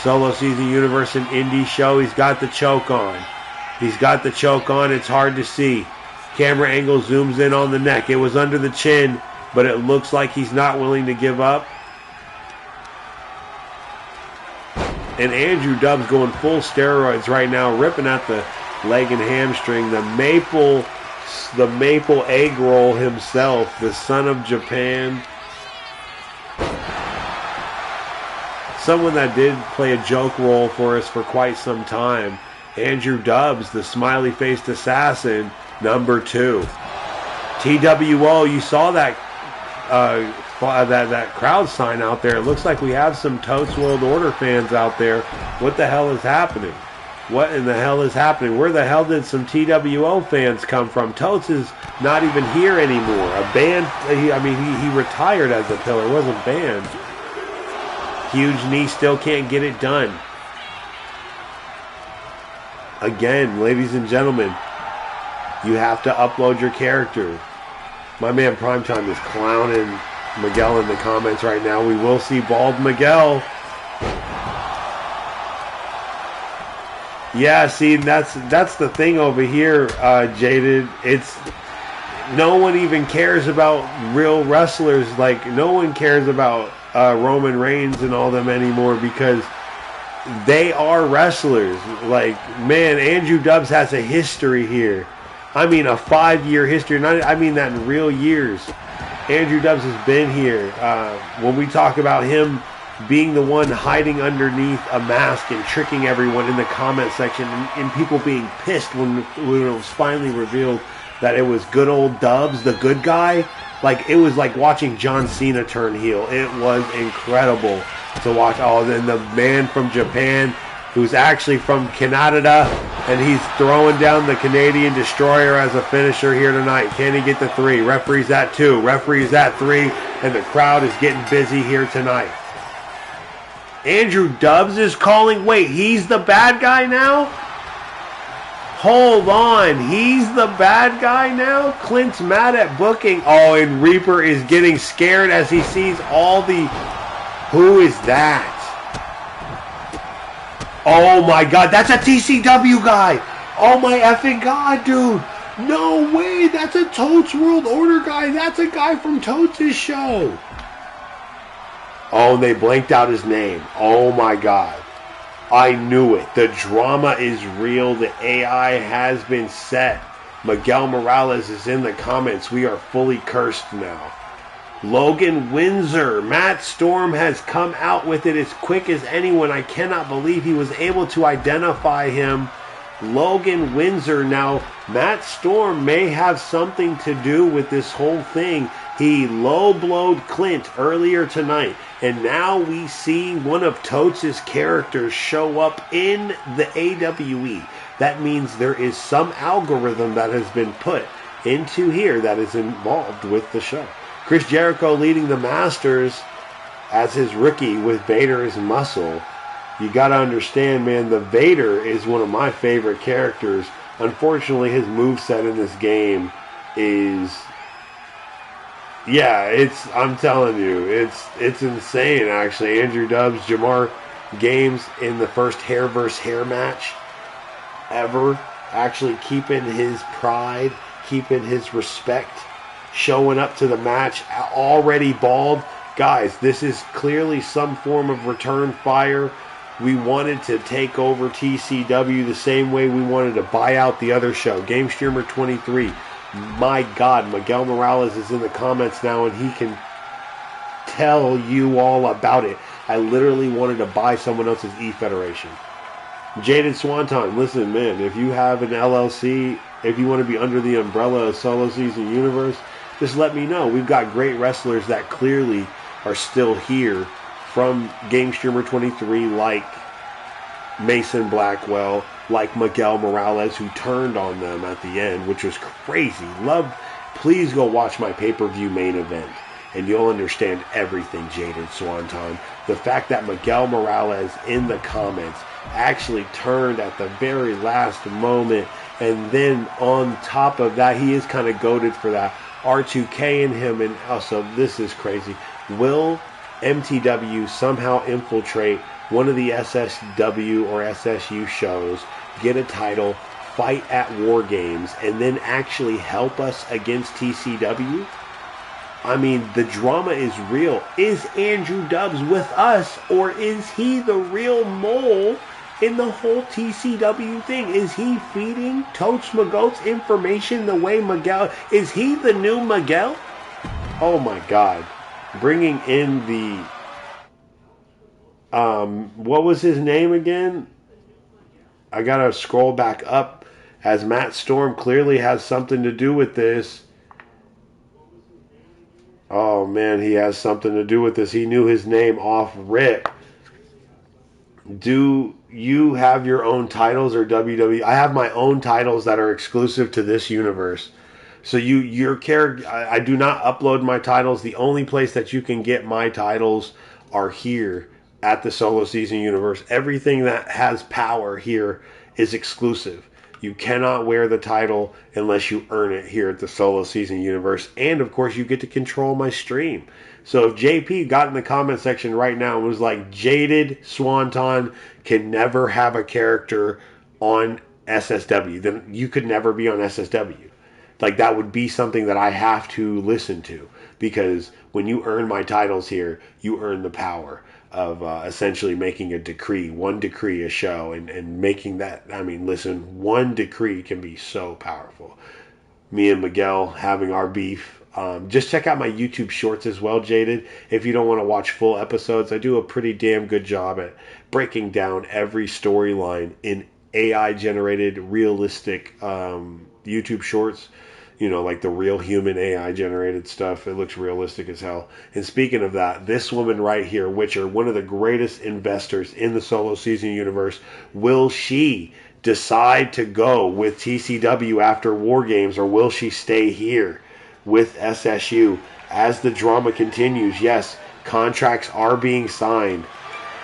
Solo Season Universe, an indie show. He's got the choke on. He's got the choke on. It's hard to see. Camera angle zooms in on the neck. It was under the chin, but it looks like he's not willing to give up. And Andrew Dubbs going full steroids right now, ripping at the leg and hamstring. The maple egg roll himself, the son of Japan. Someone that did play a joke role for us for quite some time. Andrew Dubbs, the smiley-faced assassin, number 2. TWO, you saw that that crowd sign out there. It looks like we have some Totes World Order fans out there. What the hell is happening? What in the hell is happening? Where the hell did some TWO fans come from? Totes is not even here anymore. A band, he retired as a pillar, wasn't banned. Huge knee, still can't get it done. Again, ladies and gentlemen, you have to upload your character. My man Primetime is clowning Miguel in the comments right now. We will see Bald Miguel. Yeah, see, that's the thing over here, Jaded. It's no one even cares about real wrestlers. Like no one cares about Roman Reigns and all them anymore because they are wrestlers. Like man, Andrew Dubs has a history here. I mean, a 5-year history. Not, I mean that in real years. Andrew Dubs has been here. When we talk about him being the one hiding underneath a mask and tricking everyone in the comment section and people being pissed when it was finally revealed that it was good old Dubs, the good guy. Like, it was like watching John Cena turn heel. It was incredible to watch. Oh, then the man from Japan who's actually from Canada, and he's throwing down the Canadian Destroyer as a finisher here tonight. Can he get the 3? Referee's at 2. Referee's at 3, and the crowd is getting busy here tonight. Andrew Dubs is calling. Wait, he's the bad guy now? Hold on. He's the bad guy now? Clint's mad at booking. Oh, and Reaper is getting scared as he sees all the... Who is that? Oh my god, that's a TCW guy! Oh my effing god, dude! No way, that's a Totes World Order guy. That's a guy from Totes' show. Oh, and they blanked out his name. Oh my god. I knew it. The drama is real. The AI has been set. Miguel Morales is in the comments. We are fully cursed now. Logan Windsor. Matt Storm has come out with it as quick as anyone. I cannot believe he was able to identify him. Logan Windsor. Now, Matt Storm may have something to do with this whole thing. He low-blowed Clint earlier tonight, and now we see one of Totes' characters show up in the AWE. That means there is some algorithm that has been put into here that is involved with the show. Chris Jericho leading the Masters as his rookie with Vader as muscle. You got to understand, man, the Vader is one of my favorite characters. Unfortunately, his moveset in this game is... Yeah, I'm telling you, it's insane, actually. Andrew Dubs, Jamar Games in the first hair versus hair match ever. Actually keeping his pride, keeping his respect, showing up to the match already bald. Guys, this is clearly some form of return fire. We wanted to take over TCW the same way we wanted to buy out the other show, Game Streamer 23. My God, Miguel Morales is in the comments now, and he can tell you all about it. I literally wanted to buy someone else's E-Federation. Jaded Swanton, listen, man, if you have an LLC, if you want to be under the umbrella of Solo Season Universe, just let me know. We've got great wrestlers that clearly are still here from Game Streamer 23, like Mason Blackwell, like Miguel Morales, who turned on them at the end, which was crazy. Please go watch my pay-per-view main event, and you'll understand everything, Jaded Swanton. The fact that Miguel Morales in the comments actually turned at the very last moment, and then on top of that, he is kind of goated for that. R2K and him, and also, this is crazy. Will MTW somehow infiltrate one of the SSW or SSU shows, get a title, fight at War Games, and then actually help us against TCW? I mean, the drama is real. Is Andrew Dubs with us, or is he the real mole in the whole TCW thing? Is he feeding Totes Magotes information the way Miguel? Is he the new Miguel? Oh my God. Bringing in the... what was his name again? I gotta scroll back up, as Matt Storm clearly has something to do with this. Oh man, he has something to do with this. He knew his name off rip. Do you have your own titles, or WWE? I have my own titles that are exclusive to this universe. So your character, I do not upload my titles. The only place that you can get my titles are here at the Solo Season Universe. Everything that has power here is exclusive. You cannot wear the title unless you earn it here at the Solo Season Universe. And, of course, you get to control my stream. So if JP got in the comment section right now and was like, Jaded Swanton can never have a character on SSW, then you could never be on SSW. Like, that would be something that I have to listen to, because when you earn my titles here, you earn the power of essentially making a decree, one decree a show, and making that. I mean, listen, one decree can be so powerful. Me and Miguel having our beef. Just check out my YouTube shorts as well, Jaded. If you don't want to watch full episodes, I do a pretty damn good job at breaking down every storyline in AI-generated, realistic YouTube shorts. You know, like the real human AI-generated stuff. It looks realistic as hell. And speaking of that, this woman right here, Witcher, one of the greatest investors in the solo season universe, will she decide to go with TCW after War Games, or will she stay here with SSU as the drama continues? Yes, contracts are being signed.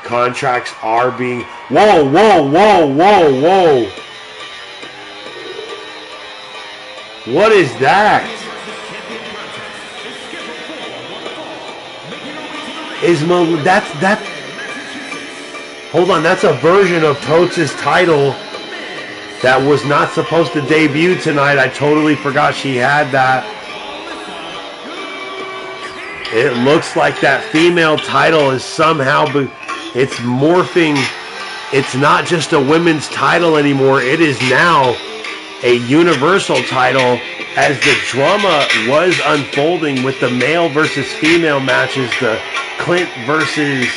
Contracts are being... Whoa, whoa, whoa, whoa, whoa. What is that? That hold on, that's a version of Totes' title that was not supposed to debut tonight. I totally forgot she had that. It looks like that female title is somehow, it's morphing. It's not just a women's title anymore. It is now a universal title, as the drama was unfolding with the male versus female matches, the Clint versus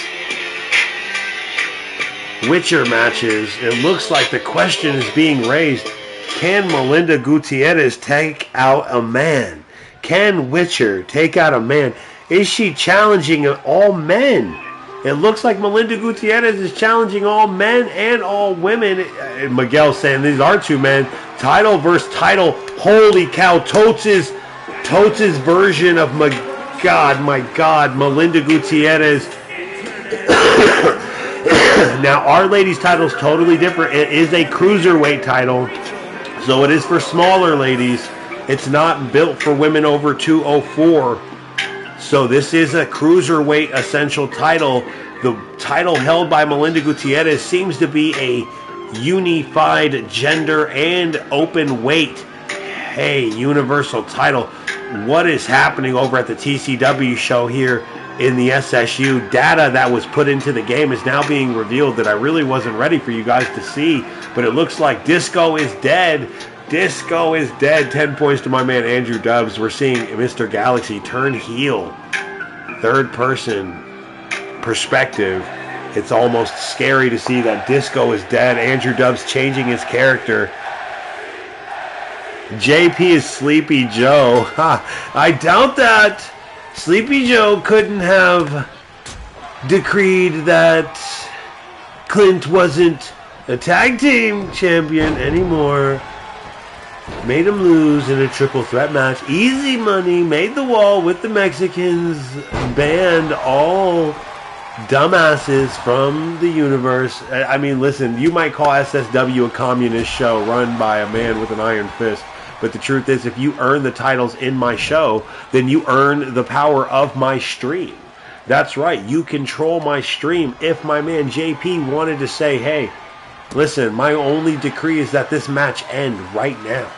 Witcher matches. It looks like the question is being raised: can Melinda Gutierrez take out a man? Can Witcher take out a man? Is she challenging all men? It looks like Melinda Gutierrez is challenging all men and all women. And Miguel's saying these are two men. Title versus title. Holy cow. Totes' version of my God, Melinda Gutierrez. Now, Our Lady's title is totally different. It is a cruiserweight title, so it is for smaller ladies. It's not built for women over 204. So this is a cruiserweight essential title. The title held by Melinda Gutierrez seems to be a unified gender and open weight. Hey, universal title. What is happening over at the TCW show here in the SSU? Data that was put into the game is now being revealed that I really wasn't ready for you guys to see. But it looks like Disco is dead. Disco is dead. 10 points to my man Andrew Dubbs. We're seeing Mr. Galaxy turn heel. Third person perspective. It's almost scary to see that Disco is dead. Andrew Dubbs changing his character. JP is Sleepy Joe. I doubt that. Sleepy Joe couldn't have decreed that Clint wasn't a tag team champion anymore. Made him lose in a triple threat match. Easy money. Made the wall with the Mexicans. Banned all dumbasses from the universe. I mean, listen, you might call SSW a communist show run by a man with an iron fist. But the truth is, if you earn the titles in my show, then you earn the power of my stream. That's right. You control my stream. If my man JP wanted to say, hey, listen, my only decree is that this match end right now,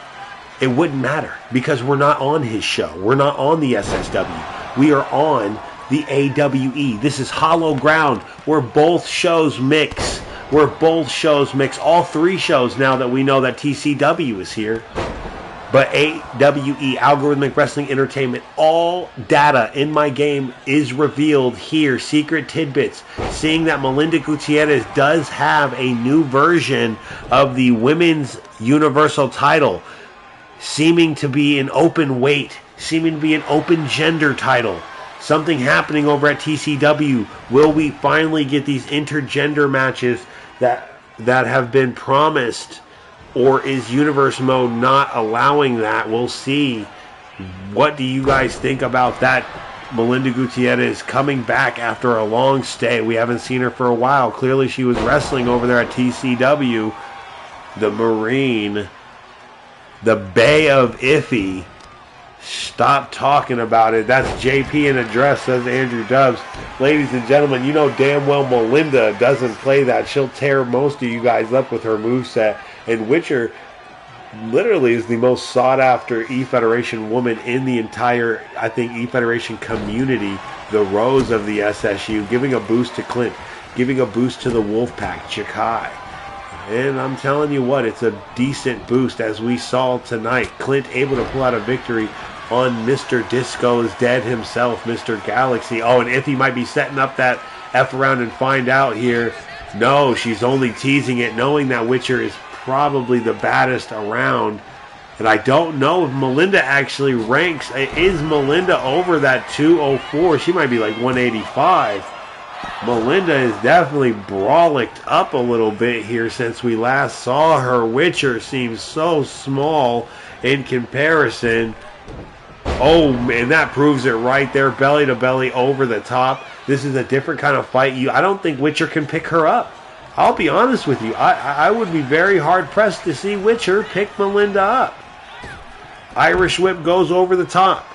it wouldn't matter, because we're not on his show. We're not on the SSW. We are on the AWE. This is hollow ground where both shows mix. All three shows now that we know that TCW is here. But AWE, Algorithmic Wrestling Entertainment, all data in my game is revealed here. Secret tidbits. Seeing that Melinda Gutierrez does have a new version of the Women's Universal title, seeming to be an open weight, seeming to be an open gender title. Something happening over at TCW. Will we finally get these intergender matches that have been promised? Or is Universe Mode not allowing that? We'll see. What do you guys think about that? Melinda Gutierrez coming back after a long stay. We haven't seen her for a while. Clearly she was wrestling over there at TCW. The Marine. The Bay of Iffy. Stop talking about it. That's JP in a dress, says Andrew Dubbs. Ladies and gentlemen, you know damn well Melinda doesn't play that. She'll tear most of you guys up with her moveset. And Witcher literally is the most sought after E-Federation woman in the entire, I think, E-Federation community. The Rose of the SSU, giving a boost to Clint, giving a boost to the Wolfpack, Chikai. And I'm telling you what, it's a decent boost, as we saw tonight. Clint able to pull out a victory on Mr. Disco is Dead himself, Mr. Galaxy. Oh, and if he might be setting up that F around and find out here. No, she's only teasing it, knowing that Witcher is probably the baddest around. And I don't know if Melinda actually ranks. Is Melinda over that 204? She might be like 185. Melinda is definitely brawlicked up a little bit here since we last saw her. Witcher seems so small in comparison. Oh, man, that proves it right there. Belly to belly over the top. This is a different kind of fight. I don't think Witcher can pick her up. I'll be honest with you. I would be very hard-pressed to see Witcher pick Melinda up. Irish Whip goes over the top.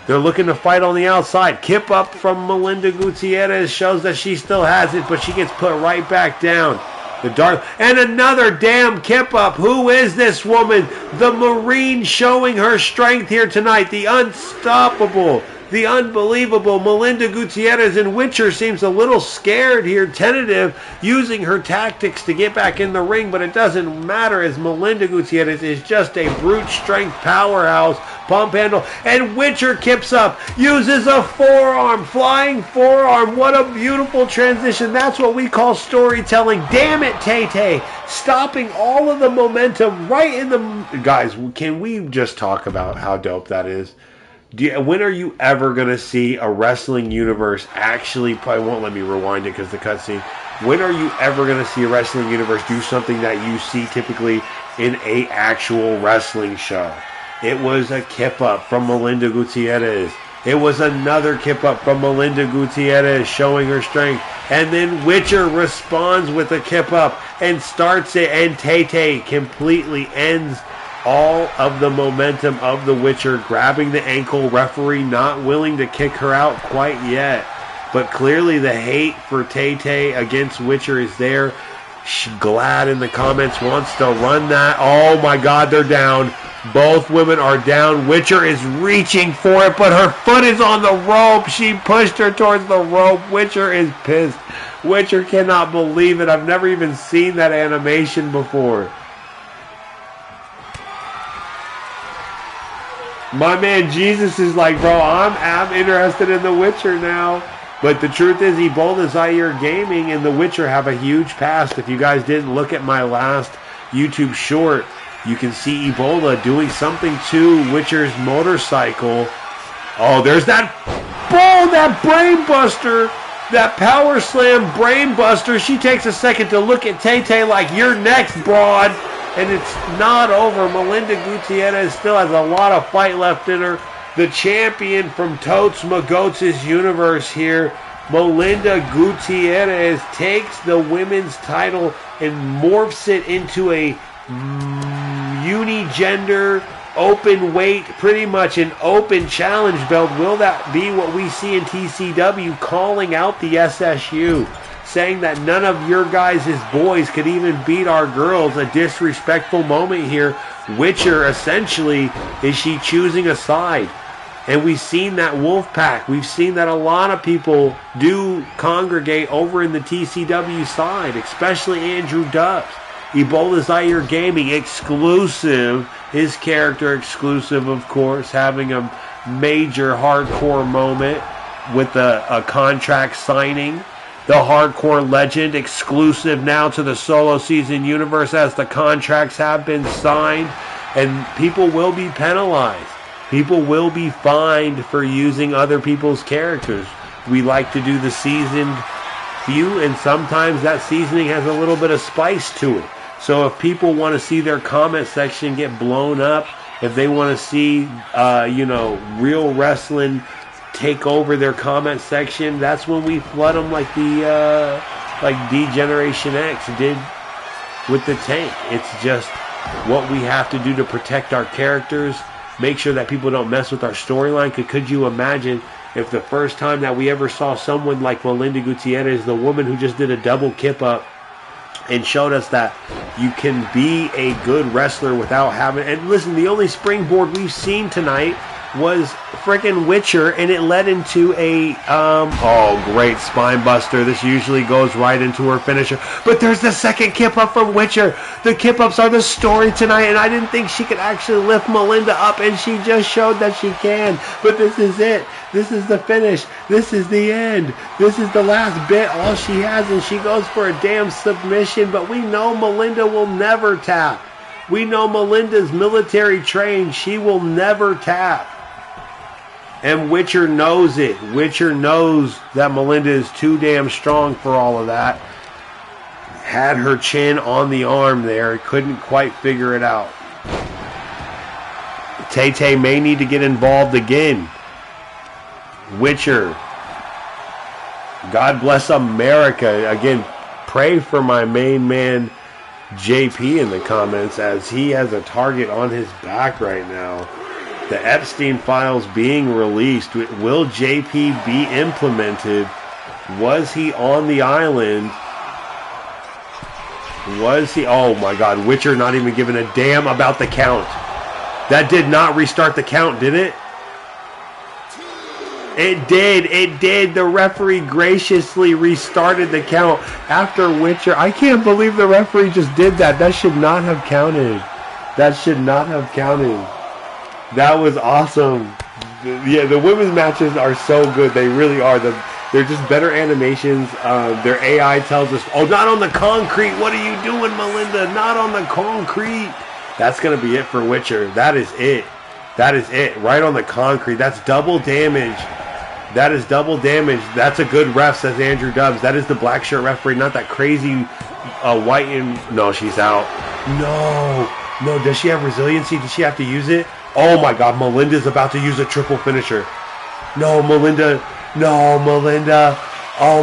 They're looking to fight on the outside. Kip up from Melinda Gutierrez shows that she still has it, but she gets put right back down. The dark and another damn kip up. Who is this woman? The Marine showing her strength here tonight. The unstoppable, the unbelievable Melinda Gutierrez. And Witcher seems a little scared here, tentative, using her tactics to get back in the ring, but it doesn't matter as Melinda Gutierrez is just a brute strength powerhouse. Pump handle, and Witcher kips up, uses a forearm, flying forearm. What a beautiful transition. That's what we call storytelling. Damn it, Tay-Tay. Stopping all of the momentum right in the... Guys, can we just talk about how dope that is? When are you ever going to see a wrestling universe actually... Probably won't let me rewind it because the cutscene. When are you ever going to see a wrestling universe do something that you see typically in a actual wrestling show? It was a kip up from Melinda Gutierrez. It was another kip up from Melinda Gutierrez showing her strength. And then Witcher responds with a kip up and starts it. And Tay-Tay completely ends all of the momentum of the Witcher, grabbing the ankle. Referee not willing to kick her out quite yet. But clearly the hate for Tay-Tay against Witcher is there. Glad in the comments wants to run that. Oh my God, they're down. Both women are down. Witcher is reaching for it, but her foot is on the rope. She pushed her towards the rope. Witcher is pissed. Witcher cannot believe it. I've never even seen that animation before. My man Jesus is like, bro, I'm interested in the Witcher now. But the truth is, Ebola Zaire Gaming and the Witcher have a huge past. If you guys didn't look at my last YouTube short, you can see Ebola doing something to Witcher's motorcycle. Oh, there's that boom, that brain buster, that power slam brain buster. She takes a second to look at Tay-Tay like, you're next, broad. And it's not over. Melinda Gutierrez still has a lot of fight left in her. The champion from Totes Magotes universe here, Melinda Gutierrez, takes the women's title and morphs it into a unigender, open weight, pretty much an open challenge belt. Will that be what we see in TCW, calling out the SSU, saying that none of your guys' boys could even beat our girls? A disrespectful moment here. Witcher, essentially, is she choosing a side? And we've seen that Wolfpack. We've seen that a lot of people do congregate over in the TCW side, especially Andrew Dubs. Ebola Zaire Gaming, exclusive. His character exclusive, of course, having a major hardcore moment with a contract signing. The hardcore legend, exclusive now to the solo season universe as the contracts have been signed. And people will be penalized. People will be fined for using other people's characters. We like to do the seasoned few, and sometimes that seasoning has a little bit of spice to it. So if people want to see their comment section get blown up, if they want to see, real wrestling take over their comment section, that's when we flood them like D-Generation X did with the tank. It's just what we have to do to protect our characters, make sure that people don't mess with our storyline. Could you imagine if the first time that we ever saw someone like Melinda Gutierrez, the woman who just did a double kip up, and showed us that you can be a good wrestler without having... And listen, the only springboard we've seen tonight was freaking Witcher, and it led into a... oh, great spine buster. This usually goes right into her finisher. But there's the second kip-up from Witcher. The kip-ups are the story tonight, and I didn't think she could actually lift Melinda up, and she just showed that she can. But this is it. This is the finish. This is the end. This is the last bit. All she has, and she goes for a damn submission, but we know Melinda will never tap. We know Melinda's military trained. She will never tap. And Witcher knows it. Witcher knows that Melinda is too damn strong for all of that. Had her chin on the arm there. Couldn't quite figure it out. Tay-Tay may need to get involved again. Witcher. God bless America. Again, pray for my main man JP in the comments, as he has a target on his back right now. The Epstein files being released. Will JP be implemented? Was he on the island? Was he? Oh my God, Witcher not even giving a damn about the count. That did not restart the count, did it? It did. It did. The referee graciously restarted the count after Witcher. I can't believe the referee just did that. That should not have counted. That should not have counted. That was awesome. Yeah, the women's matches are so good. They really are. They're just better animations. Their AI tells us, oh, not on the concrete. What are you doing, Melinda? Not on the concrete. That's going to be it for Witcher. That is it. That is it. Right on the concrete. That's double damage. That is double damage. That's a good ref, says Andrew Dubbs. That is the black shirt referee, not that crazy white and... No, she's out. No, does she have resiliency? Does she have to use it? Oh my God, Melinda's about to use a triple finisher. No, Melinda. Oh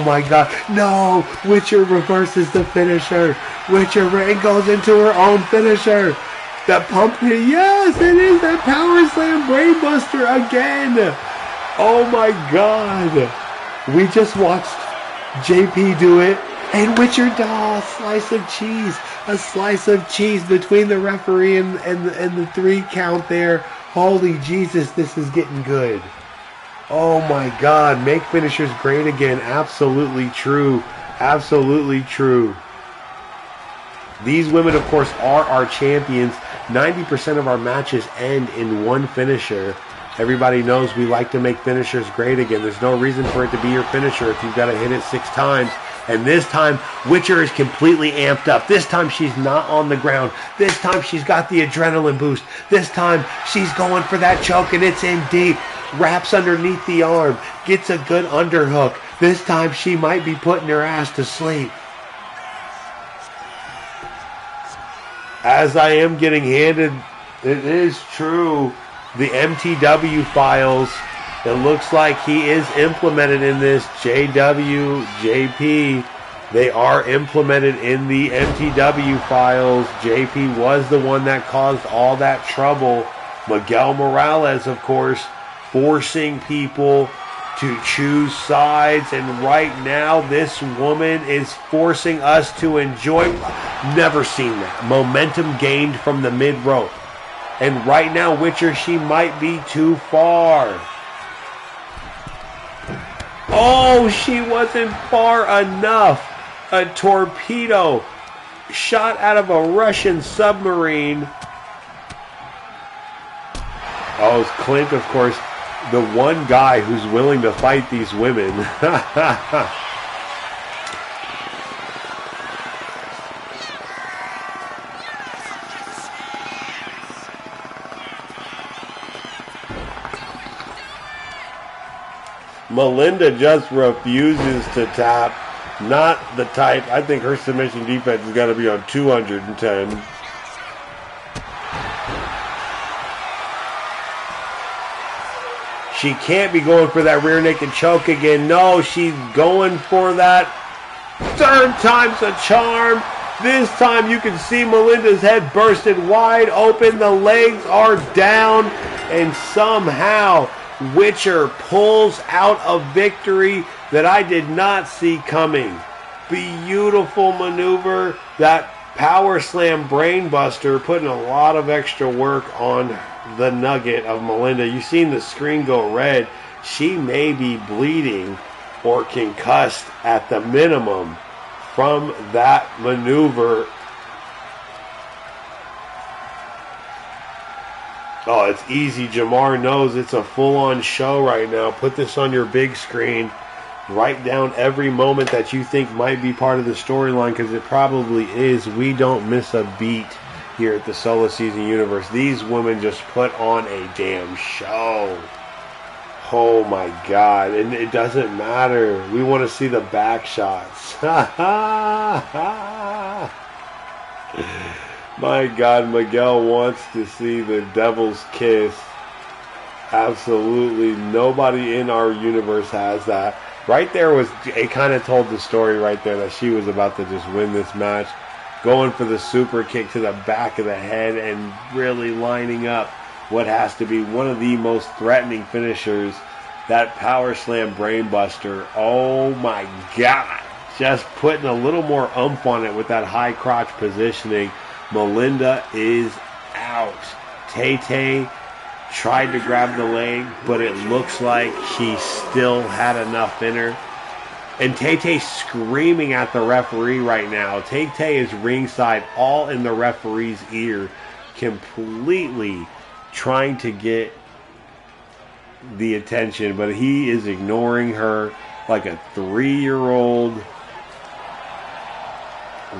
my God. No, Witcher reverses the finisher. Witcher goes into her own finisher. That pump hit. Yes, it is that power slam brainbuster again. Oh my God. We just watched JP do it. And Witcher does a slice of cheese. A slice of cheese between the referee and the 3 count there. Holy Jesus, this is getting good. Oh my God. Make finishers great again. Absolutely true. Absolutely true. These women, of course, are our champions. 90% of our matches end in one finisher. Everybody knows we like to make finishers great again. There's no reason for it to be your finisher if you've got to hit it 6 times. And this time, Witcher is completely amped up. This time, she's not on the ground. This time, she's got the adrenaline boost. This time, she's going for that choke, and it's in deep. Wraps underneath the arm. Gets a good underhook. This time, she might be putting her ass to sleep. As I am getting handed, it is true, the MTW files. It looks like he is implemented in this. JP. They are implemented in the MTW files. JP was the one that caused all that trouble. Miguel Morales, of course, forcing people to choose sides. And right now, this woman is forcing us to enjoy. Never seen that. Momentum gained from the mid-rope. And right now, Witcher, she might be too far. Oh, she wasn't far enough. A torpedo shot out of a Russian submarine. Oh, it's Clint, of course, the one guy who's willing to fight these women. Melinda just refuses to tap. Not the type. I think her submission defense has got to be on 210. She can't be going for that rear naked choke again. No, she's going for that. 3rd time's a charm. This time you can see Melinda's head bursted wide open. The legs are down. And somehow Witcher pulls out a victory that I did not see coming. Beautiful maneuver. That power slam brainbuster putting a lot of extra work on the nugget of Melinda. You've seen the screen go red. She may be bleeding or concussed at the minimum from that maneuver. Oh, it's easy. Jamar knows it's a full-on show right now. Put this on your big screen. Write down every moment that you think might be part of the storyline, because it probably is. We don't miss a beat here at the Solo Season Universe. These women just put on a damn show. Oh my God. And it doesn't matter. We want to see the back shots. My God, Miguel wants to see the devil's kiss. Absolutely nobody in our universe has that. Right there was, it kind of told the story right there that she was about to just win this match. Going for the super kick to the back of the head and really lining up what has to be one of the most threatening finishers. That power slam brainbuster. Oh my God. Just putting a little more oomph on it with that high crotch positioning. Melinda is out. Tay-Tay tried to grab the leg, but it looks like she still had enough in her. And Tay-Tay screaming at the referee right now. Tay-Tay is ringside, all in the referee's ear, completely trying to get the attention, but he is ignoring her like a 3-year-old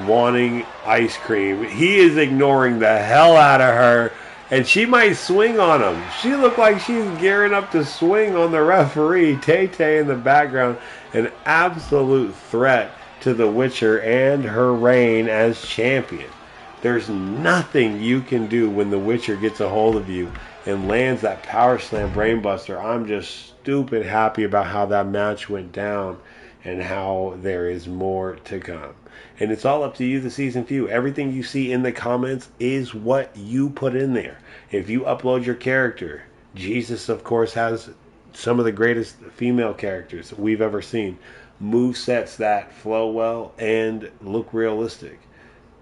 wanting ice cream. He is ignoring the hell out of her, and she might swing on him. She looked like she's gearing up to swing on the referee. Tay-Tay in the background, an absolute threat to the Witcher and her reign as champion. There's nothing you can do when the Witcher gets a hold of you and lands that power slam brainbuster. I'm just stupid happy about how that match went down and how there is more to come. And it's all up to you, the season view. Everything you see in the comments is what you put in there. If you upload your character, Jesus, of course, has some of the greatest female characters we've ever seen. Movesets that flow well and look realistic.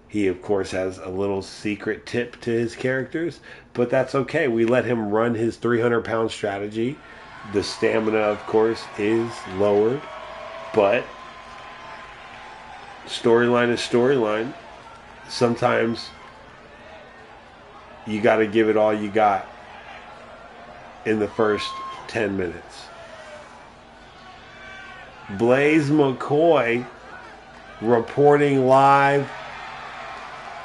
He, of course, has a little secret tip to his characters, but that's okay. We let him run his 300-pound strategy. The stamina, of course, is lowered, but storyline is storyline. Sometimes you got to give it all you got in the first 10 minutes. Blaze McCoy reporting live.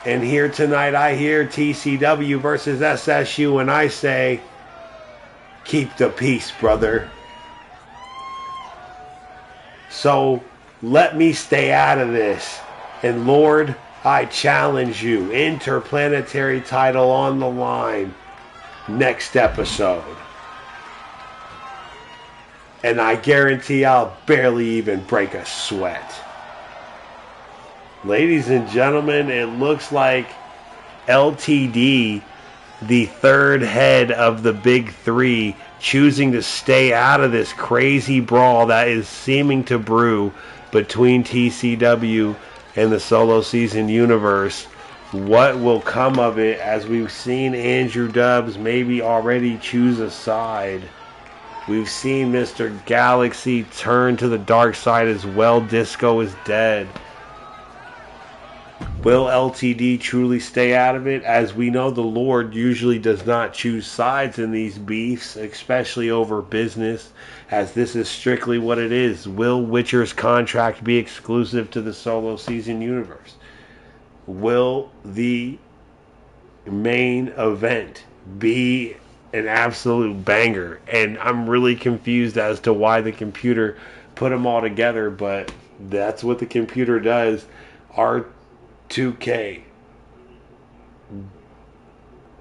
And here tonight I hear TCW versus SSU, and I say, keep the peace, brother. So let me stay out of this. And Lord, I challenge you. Interplanetary title on the line next episode. And I guarantee I'll barely even break a sweat. Ladies and gentlemen, it looks like LTD, the third head of the big three, choosing to stay out of this crazy brawl that is seeming to brew between TCW and the Solo Season Universe. What will come of it, as we've seen Andrew Dubbs maybe already choose a side? We've seen Mr. Galaxy turn to the dark side as well. Disco is dead. Will LTD truly stay out of it? As we know, the Lord usually does not choose sides in these beefs, especially over business, as this is strictly what it is. Will Witcher's contract be exclusive to the Solo Season Universe? Will the main event be an absolute banger? And I'm really confused as to why the computer put them all together, but that's what the computer does. Our 2K,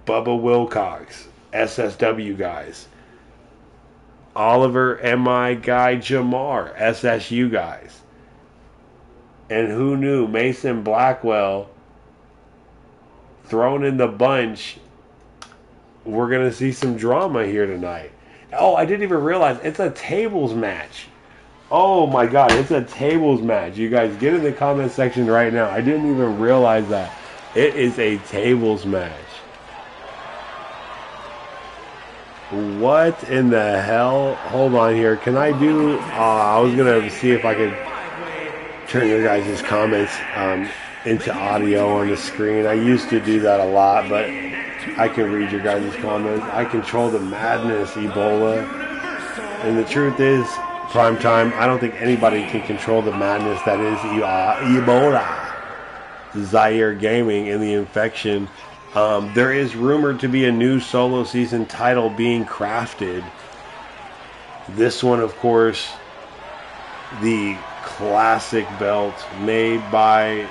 Bubba Wilcox, SSW guys, Oliver MI guy Jamar, SSU guys, and who knew, Mason Blackwell thrown in the bunch. We're going to see some drama here tonight. Oh, I didn't even realize it's a tables match. Oh my God, it's a tables match. You guys get in the comment section right now. I didn't even realize that. It is a tables match. What in the hell? Hold on here. Can I do... I was going to see if I could turn your guys' comments into audio on the screen. I used to do that a lot, but I can read your guys' comments. I control the madness, Ebola. And the truth is, Primetime, I don't think anybody can control the madness that is Ebola. Zaire Gaming and the infection. There is rumored to be a new solo season title being crafted. This one, of course, the classic belt made by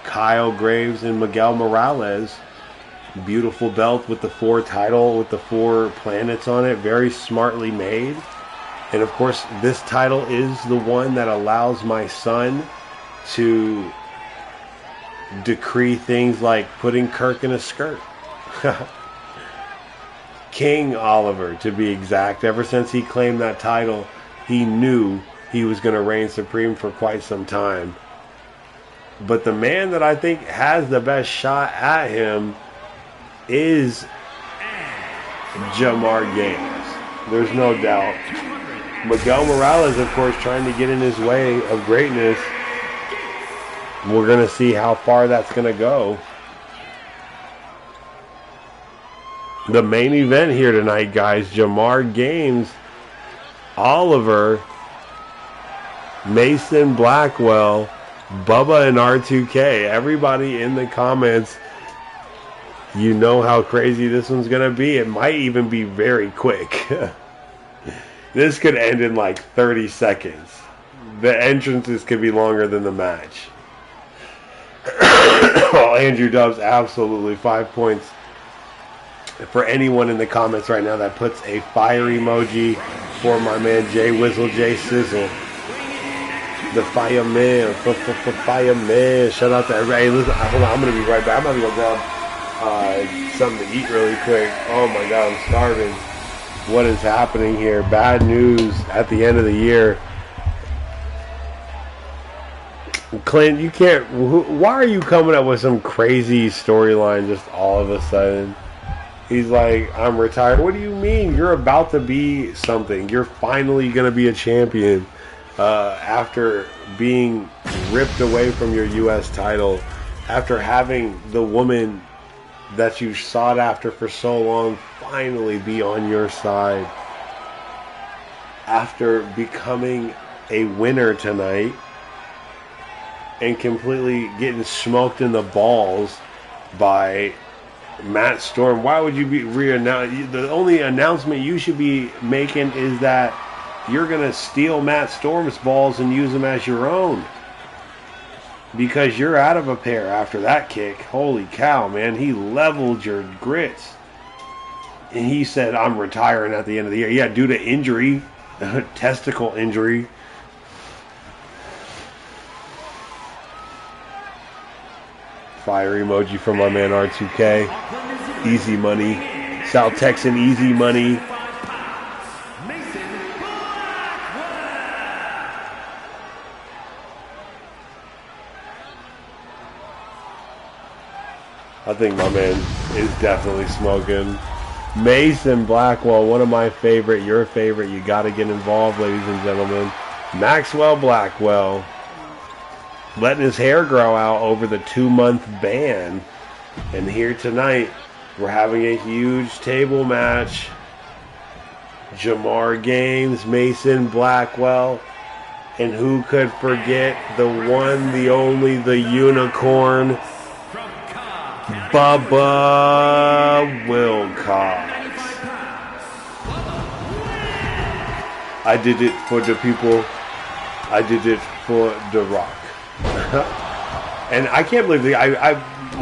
Kyle Graves and Miguel Morales. Beautiful belt with the 4 title, with the 4 planets on it. Very smartly made. And of course, this title is the one that allows my son to decree things like putting Kirk in a skirt. King Oliver, to be exact. Ever since he claimed that title, he knew he was going to reign supreme for quite some time. But the man that I think has the best shot at him is Jamar Gaines. There's no doubt. Miguel Morales, of course, trying to get in his way of greatness. We're going to see how far that's going to go. The main event here tonight, guys. Jamar Gaines, Oliver, Mason Blackwell, Bubba, and R2K. Everybody in the comments, you know how crazy this one's going to be. It might even be very quick. This could end in like 30 seconds. The entrances could be longer than the match. Oh, Andrew Dubs, absolutely 5 points for anyone in the comments right now that puts a fire emoji for my man Jay Whistle, Jay Sizzle. The fireman, fireman. Shout out to everybody. Hey, listen, hold on, I'm going to be right back. I'm about to go grab something to eat really quick. Oh my God, I'm starving. What is happening here? Bad news at the end of the year. Clint, you can't... Why are you coming up with some crazy storyline just all of a sudden? He's like, I'm retired. What do you mean? You're about to be something. You're finally going to be a champion after being ripped away from your U.S. title, after having the woman that you sought after for so long finally be on your side, after becoming a winner tonight and completely getting smoked in the balls by Matt Storm. Why would you be re-announced? The only announcement you should be making is that you're going to steal Matt Storm's balls and use them as your own. Because you're out of a pair after that kick. Holy cow, man. He leveled your grits. And he said, I'm retiring at the end of the year. Yeah, due to injury. Testicle injury. Fire emoji from my man R2K. Easy money. South Texan easy money. I think my man is definitely smoking. Mason Blackwell, one of my favorite, your favorite. You got to get involved, ladies and gentlemen. Maxwell Blackwell, letting his hair grow out over the 2-month ban. And here tonight, we're having a huge table match. Jamar Gaines, Mason Blackwell, and who could forget the one, the only, the unicorn, Bubba Wilcox. I did it for the people. I did it for The Rock. And I can't believe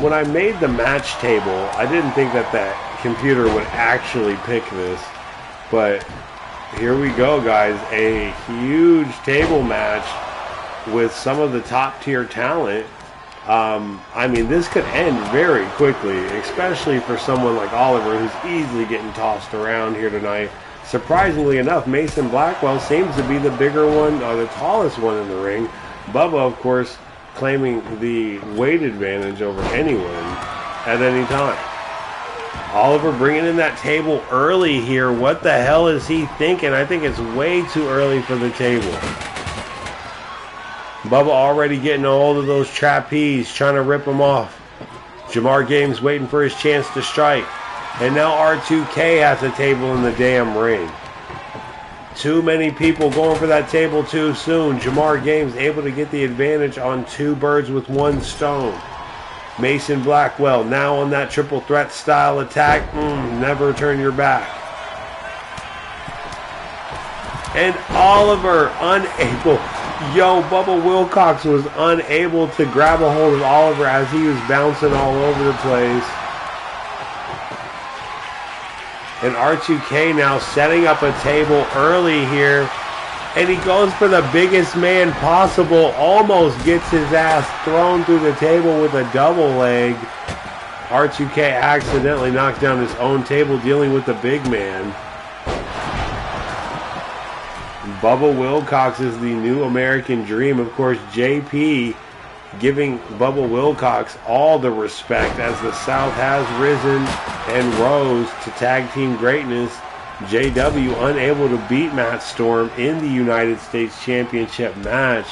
when I made the match table, I didn't think that the computer would actually pick this. But here we go, guys. A huge table match with some of the top tier talent. I mean, this could end very quickly, especially for someone like Oliver, who's easily getting tossed around here tonight. Surprisingly enough, Mason Blackwell seems to be the bigger one, or the tallest one in the ring. Bubba, of course, claiming the weight advantage over anyone at any time. Oliver bringing in that table early here. What the hell is he thinking? I think it's way too early for the table. Bubba already getting a hold of those trapeze, trying to rip them off. Jamar Games waiting for his chance to strike. And now R2K has a table in the damn ring. Too many people going for that table too soon. Jamar Games able to get the advantage on 2 birds with 1 stone. Mason Blackwell now on that triple threat style attack. Never turn your back. And Oliver unable. Yo, Bubba Wilcox was unable to grab a hold of Oliver as he was bouncing all over the place. And R2K now setting up a table early here. And he goes for the biggest man possible. Almost gets his ass thrown through the table with a double leg. R2K accidentally knocks down his own table dealing with the big man. Bubba Wilcox is the new American Dream. Of course, JP giving Bubba Wilcox all the respect as the South has risen and rose to tag team greatness. JW unable to beat Matt Storm in the United States Championship match,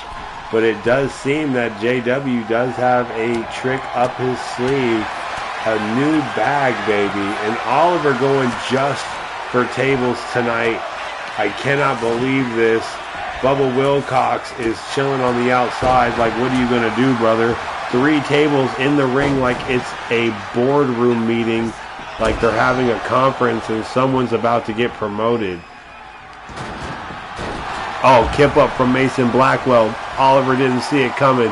but it does seem that JW does have a trick up his sleeve, a new bag, baby. And Oliver going just for tables tonight. I cannot believe this. Bubba Wilcox is chilling on the outside like, what are you going to do, brother? 3 tables in the ring like it's a boardroom meeting, like they're having a conference and someone's about to get promoted. Oh, kip up from Mason Blackwell. Oliver didn't see it coming.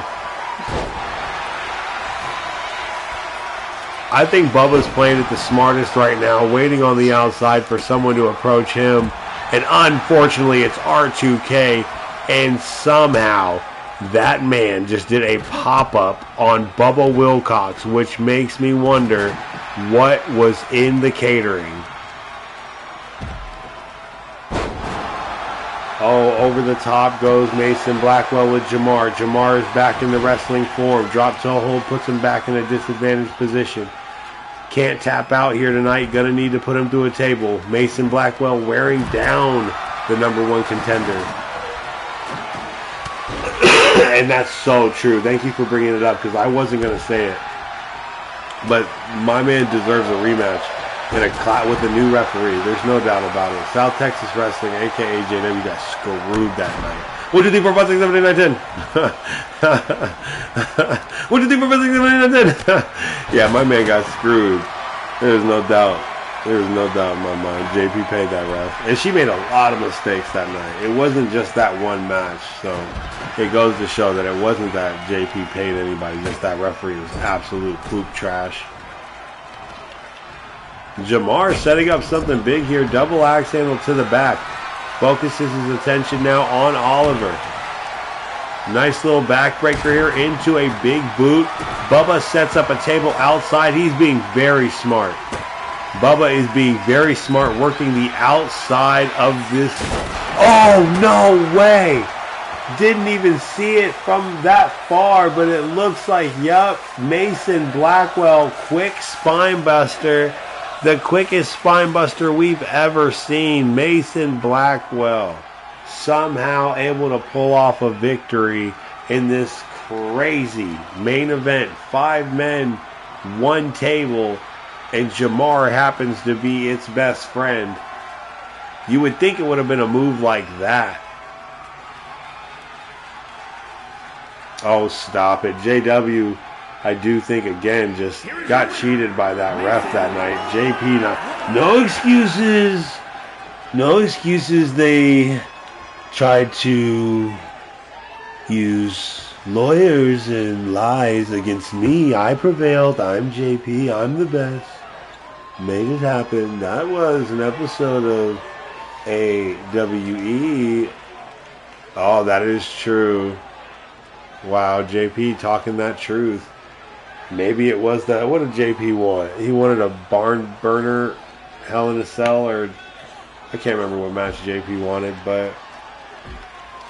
I think Bubba's playing it the smartest right now, waiting on the outside for someone to approach him. And unfortunately, it's R2K. And somehow, that man just did a pop-up on Bubba Wilcox, which makes me wonder what was in the catering. Oh, over the top goes Mason Blackwell with Jamar. Jamar is back in the wrestling form. Drop toe hold puts him back in a disadvantaged position. Can't tap out here tonight. Gonna need to put him through a table. Mason Blackwell wearing down the #1 contender. And that's so true. Thank you for bringing it up because I wasn't going to say it. But my man deserves a rematch in a with a new referee. There's no doubt about it. South Texas Wrestling, a.k.a. JW, got screwed that night. What do you think for 5, 6, 7, 8, 9, 10? What do you think for 5, 6, 7, 8, 9, 10? Yeah, my man got screwed. There's no doubt. There's no doubt in my mind. JP paid that ref. And she made a lot of mistakes that night. It wasn't just that one match. So it goes to show that it wasn't that JP paid anybody. Just that referee was absolute poop trash. Jamar setting up something big here. Double axe handle to the back. Focuses his attention now on Oliver. Nice little backbreaker here into a big boot. Bubba sets up a table outside. He's being very smart. Bubba is being very smart, working the outside of this. Oh, no way. Didn't even see it from that far, but it looks like, yup, Mason Blackwell, quick spine buster. The quickest spine buster we've ever seen. Mason Blackwell somehow able to pull off a victory in this crazy main event. 5 men, 1 table. And Jamar happens to be its best friend. You would think it would have been a move like that. Oh, stop it. JW, I do think, again, just got cheated by that ref that night. JP, no excuses. No excuses. They tried to use lawyers and lies against me. I prevailed. I'm JP. I'm the best. Made it happen. That was an episode of AWE. Oh, that is true. Wow, JP talking that truth. Maybe it was that. What did JP want? He wanted a barn burner, Hell in a Cell, or I can't remember what match JP wanted, but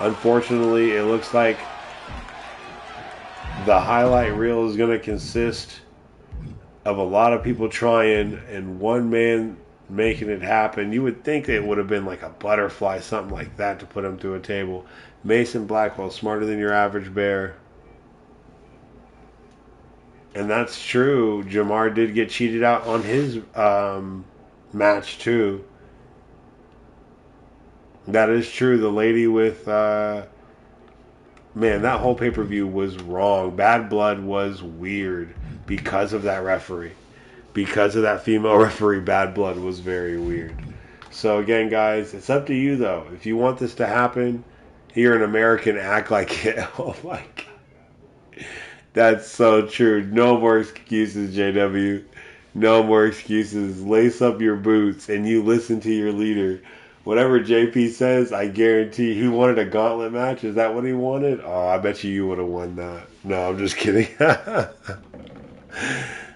unfortunately, it looks like the highlight reel is going to consist of a lot of people trying and one man making it happen. You would think it would have been like a butterfly, something like that, to put him through a table. Mason Blackwell, smarter than your average bear. And that's true. Jamar did get cheated out on his match, too. That is true. The lady with... man, that whole pay-per-view was wrong. Bad Blood was weird because of that referee. Because of that female referee, Bad Blood was very weird. So again, guys, it's up to you, though. If you want this to happen, you're an American, act like it. Oh, my God. That's so true. No more excuses, JW. No more excuses. Lace up your boots and you listen to your leader. Whatever JP says, I guarantee he wanted a gauntlet match. Is that what he wanted? Oh, I bet you would have won that. No, I'm just kidding.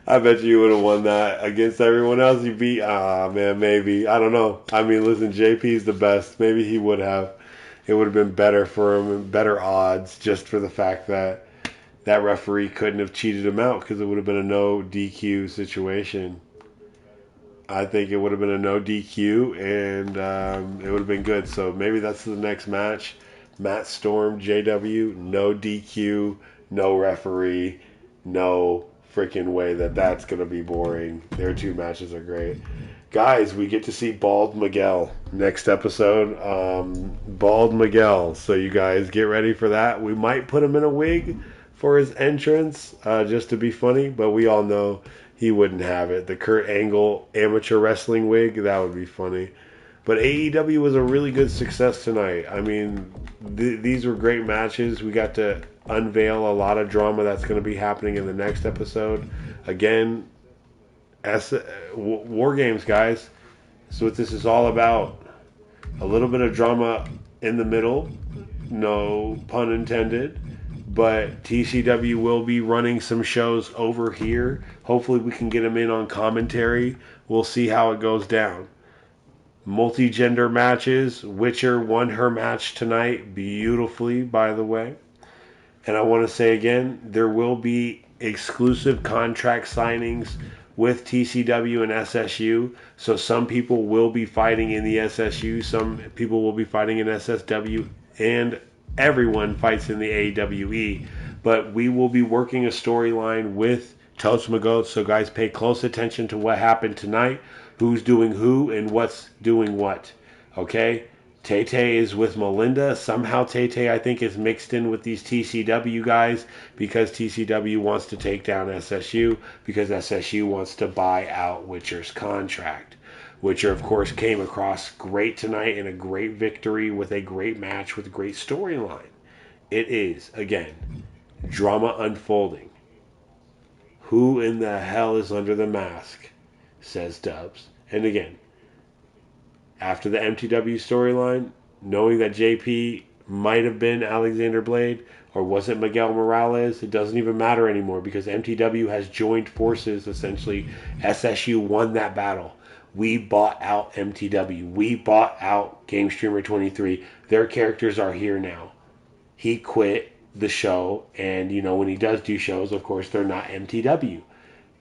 I bet you would have won that against everyone else you beat. Ah, man, maybe. I don't know. I mean, listen, JP's the best. Maybe he would have. It would have been better for him and better odds just for the fact that that referee couldn't have cheated him out because it would have been a no DQ situation. I think it would have been a no DQ and it would have been good. So maybe that's the next match. Matt Storm, JW, no DQ, no referee, no freaking way that's going to be boring. Their two matches are great. Guys, we get to see Bald Miguel next episode. Bald Miguel. So you guys get ready for that. We might put him in a wig for his entrance just to be funny, but we all know he wouldn't have it. The Kurt Angle amateur wrestling wig, that would be funny. But AEW was a really good success tonight. I mean, these were great matches. We got to unveil a lot of drama that's going to be happening in the next episode. Again, War Games, guys. So what this is all about. A little bit of drama in the middle. No pun intended. But TCW will be running some shows over here. Hopefully we can get them in on commentary. We'll see how it goes down. Multi-gender matches. Witcher won her match tonight beautifully, by the way. And I want to say again, there will be exclusive contract signings with TCW and SSU. So some people will be fighting in the SSU. Some people will be fighting in SSW. And everyone fights in the AWE. But we will be working a storyline with Toast Magoat. So guys, pay close attention to what happened tonight. Who's doing who and what's doing what. Okay? Tay-Tay is with Melinda. Somehow Tay-Tay, I think, is mixed in with these TCW guys because TCW wants to take down SSU because SSU wants to buy out Witcher's contract. Witcher, of course, came across great tonight in a great victory with a great match with a great storyline. It is, again, drama unfolding. Who in the hell is under the mask? Says Dubs. And again, after the MTW storyline, knowing that JP might have been Alexander Blade or was it Miguel Morales, it doesn't even matter anymore because MTW has joined forces. Essentially, SSU won that battle. We bought out MTW. We bought out Game Streamer 23. Their characters are here now. He quit the show, and when he does do shows, of course, they're not MTW.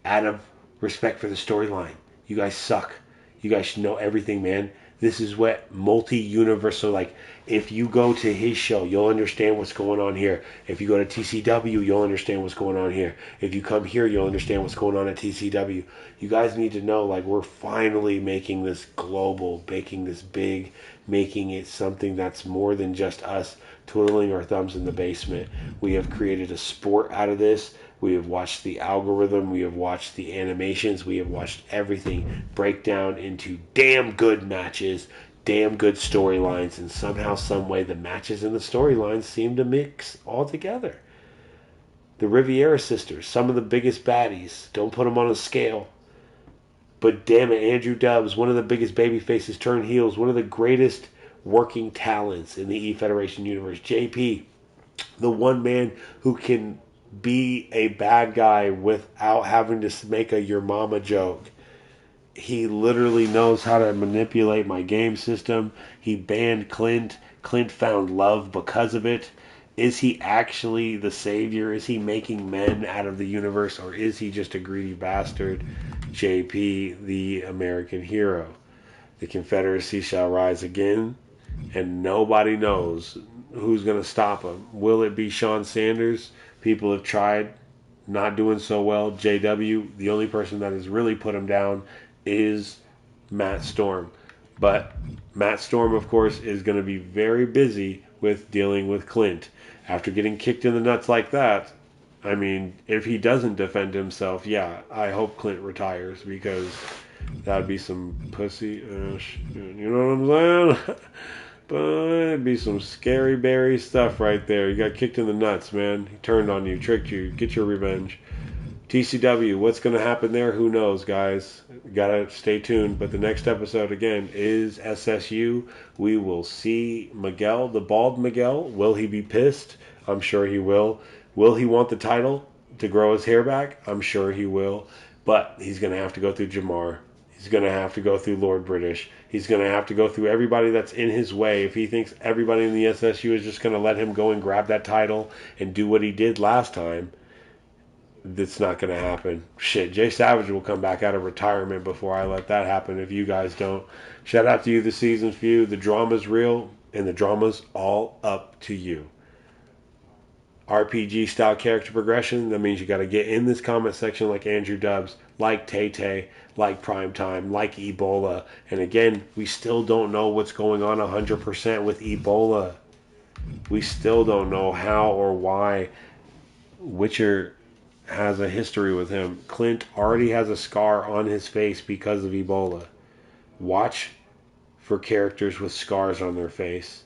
Out of respect for the storyline, you guys suck. You guys should know everything, man. This is what multi-universal, like, if you go to his show, you'll understand what's going on here. If you go to TCW, you'll understand what's going on here. If you come here, you'll understand what's going on at TCW. You guys need to know, like, we're finally making this global, making this big, making it something that's more than just us twiddling our thumbs in the basement. We have created a sport out of this. We have watched the algorithm. We have watched the animations. We have watched everything break down into damn good matches, damn good storylines, and somehow, some way, the matches and the storylines seem to mix all together. The Riviera sisters, some of the biggest baddies. Don't put them on a scale. But damn it, Andrew Dubs, one of the biggest baby faces turn heels, one of the greatest working talents in the E-Federation universe. JP, the one man who can be a bad guy without having to make a your mama joke. He literally knows how to manipulate my game system. He banned Clint. Clint found love because of it. Is he actually the savior? Is he making men out of the universe, or is he just a greedy bastard? JP, the American hero. The Confederacy shall rise again, and nobody knows who's going to stop him. Will it be Sean Sanders? People have tried, not doing so well. JW, the only person that has really put him down is Matt Storm. But Matt Storm, of course, is going to be very busy with dealing with Clint. After getting kicked in the nuts like that, I mean, if he doesn't defend himself, yeah, I hope Clint retires, because that would be some pussy. You know what I'm saying? But it'd be some scary berry stuff right there. You got kicked in the nuts, man. He turned on you, tricked you. Get your revenge. TCW, what's going to happen there? Who knows, guys? Gotta stay tuned. But the next episode, again, is SSU. We will see Miguel, the bald Miguel. Will he be pissed? I'm sure he will. Will he want the title to grow his hair back? I'm sure he will. But he's going to have to go through Jamar. He's going to have to go through Lord British. He's going to have to go through everybody that's in his way. If he thinks everybody in the SSU is just going to let him go and grab that title and do what he did last time, that's not going to happen. Shit, Jay Savage will come back out of retirement before I let that happen if you guys don't. Shout out to you, the Season Few. The drama's real, and the drama's all up to you. RPG style character progression, that means you got to get in this comment section like Andrew Dubs, like Tay-Tay, like Primetime, like Ebola. And again, we still don't know what's going on 100% with Ebola. We still don't know how or why Witcher has a history with him. Clint already has a scar on his face because of Ebola. Watch for characters with scars on their face.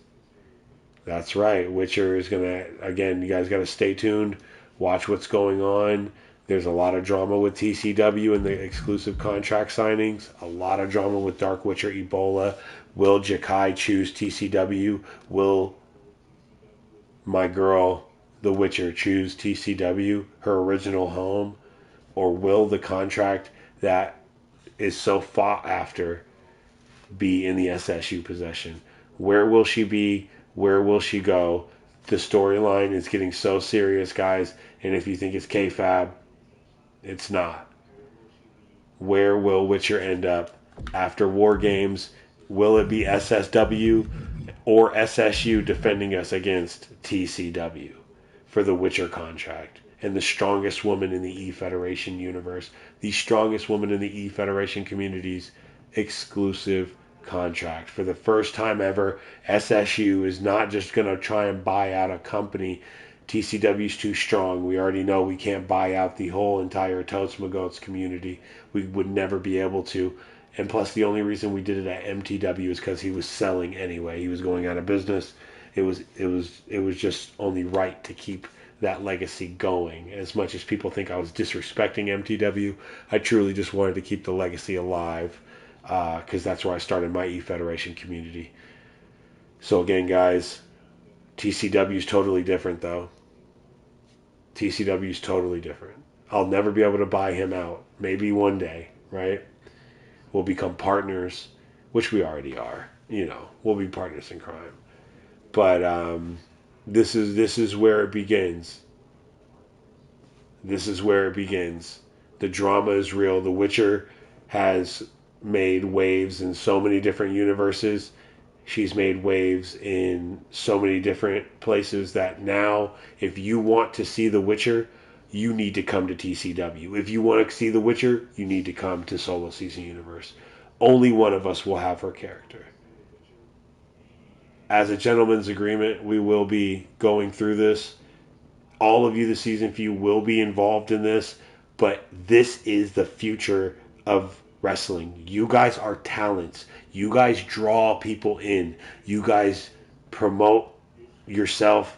That's right. Witcher is going to, again, you guys got to stay tuned. Watch what's going on. There's a lot of drama with TCW and the exclusive contract signings. A lot of drama with Dark Witcher Ebola. Will Jakai choose TCW? Will my girl, the Witcher, choose TCW, her original home? Or will the contract that is so fought after be in the SSU possession? Where will she be? Where will she go? The storyline is getting so serious, guys. And if you think it's K-Fab, it's not. Where will Witcher end up after War Games? Will it be SSW or SSU defending us against TCW for the Witcher contract? And the strongest woman in the E-Federation universe, the strongest woman in the E-Federation community's exclusive contract. For the first time ever, SSU is not just going to try and buy out a company. TCW's too strong. We already know we can't buy out the whole entire Totes Magotes community. We would never be able to. And plus, the only reason we did it at MTW is because he was selling anyway. He was going out of business. It was just only right to keep that legacy going. As much as people think I was disrespecting MTW, I truly just wanted to keep the legacy alive, because that's where I started my E-Federation community. So again, guys, TCW is totally different, though. TCW is totally different. I'll never be able to buy him out. Maybe one day, right? We'll become partners, which we already are. You know, we'll be partners in crime. But this is where it begins. This is where it begins. The drama is real. The Witcher has made waves in so many different universes. She's made waves in so many different places that now, if you want to see The Witcher, you need to come to TCW. If you want to see The Witcher, you need to come to Solo Season Universe. Only one of us will have her character. As a gentleman's agreement, we will be going through this. All of you, the season few, will be involved in this, but this is the future of wrestling. You guys are talents. You guys draw people in. You guys promote yourself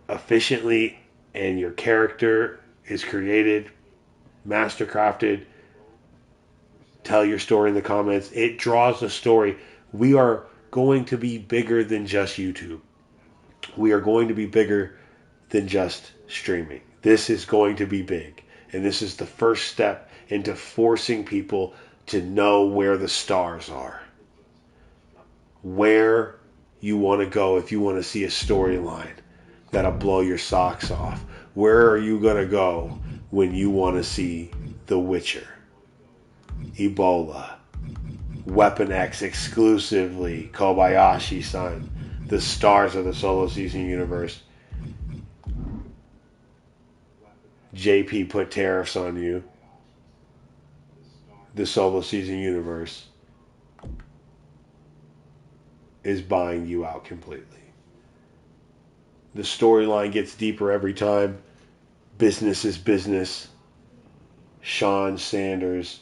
efficiently, and your character is created, mastercrafted. Tell your story in the comments. It draws a story. We are going to be bigger than just YouTube. We are going to be bigger than just streaming. This is going to be big. And this is the first step into forcing people to know where the stars are, where you want to go if you want to see a storyline that'll blow your socks off. Where are you going to go when you want to see The Witcher, Ebola, Weapon X exclusively, Kobayashi-san, the stars of the solo season universe? JP put tariffs on you. The solo season universe is buying you out completely. The storyline gets deeper every time. Business is business. Sean Sanders,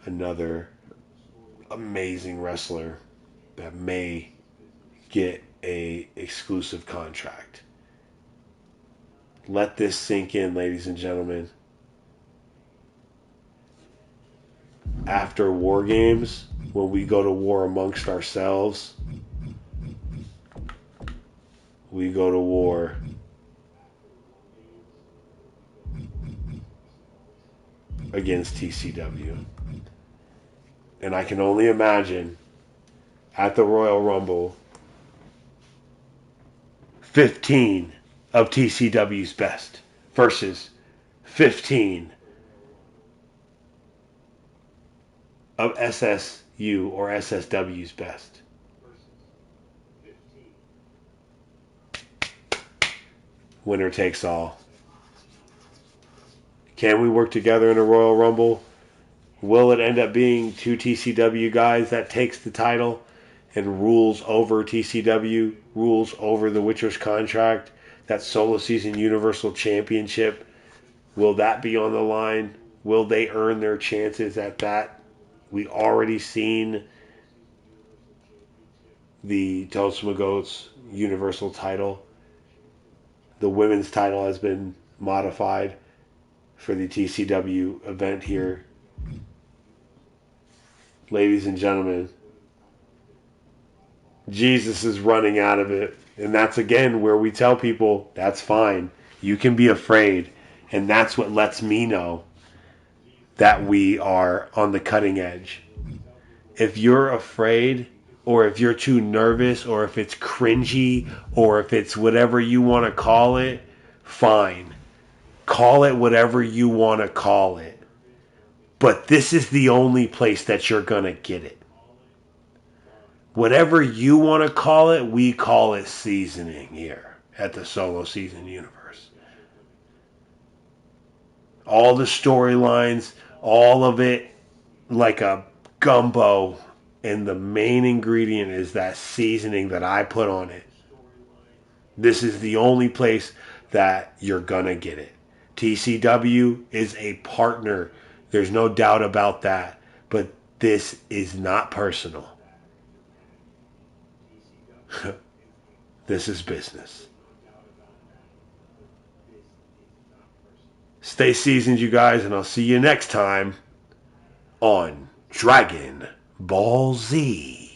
another amazing wrestler that may get a exclusive contract. Let this sink in, ladies and gentlemen. After War Games, when we go to war amongst ourselves, we go to war against TCW. And I can only imagine at the Royal Rumble, 15 of TCW's best versus 15 of SSU or SSW's best. Winner takes all. Can we work together in a Royal Rumble? Will it end up being two TCW guys that takes the title and rules over TCW, rules over the Witcher's contract, that solo season Universal Championship? Will that be on the line? Will they earn their chances at that? We already seen the Tosma Goats Universal title. The women's title has been modified for the TCW event here. Ladies and gentlemen, Jesus is running out of it. And that's again where we tell people, that's fine. You can be afraid. And that's what lets me know that we are on the cutting edge. If you're afraid, or if you're too nervous, or if it's cringy, or if it's whatever you want to call it, fine. Call it whatever you want to call it. But this is the only place that you're going to get it. Whatever you want to call it, we call it seasoning here at the Solo Season Universe. All the storylines, all of it like a gumbo, and the main ingredient is that seasoning that I put on it. This is the only place that you're going to get it. TCW is a partner. There's no doubt about that. But this is not personal. This is business. Stay seasoned, you guys, and I'll see you next time on Dragon Ball Z.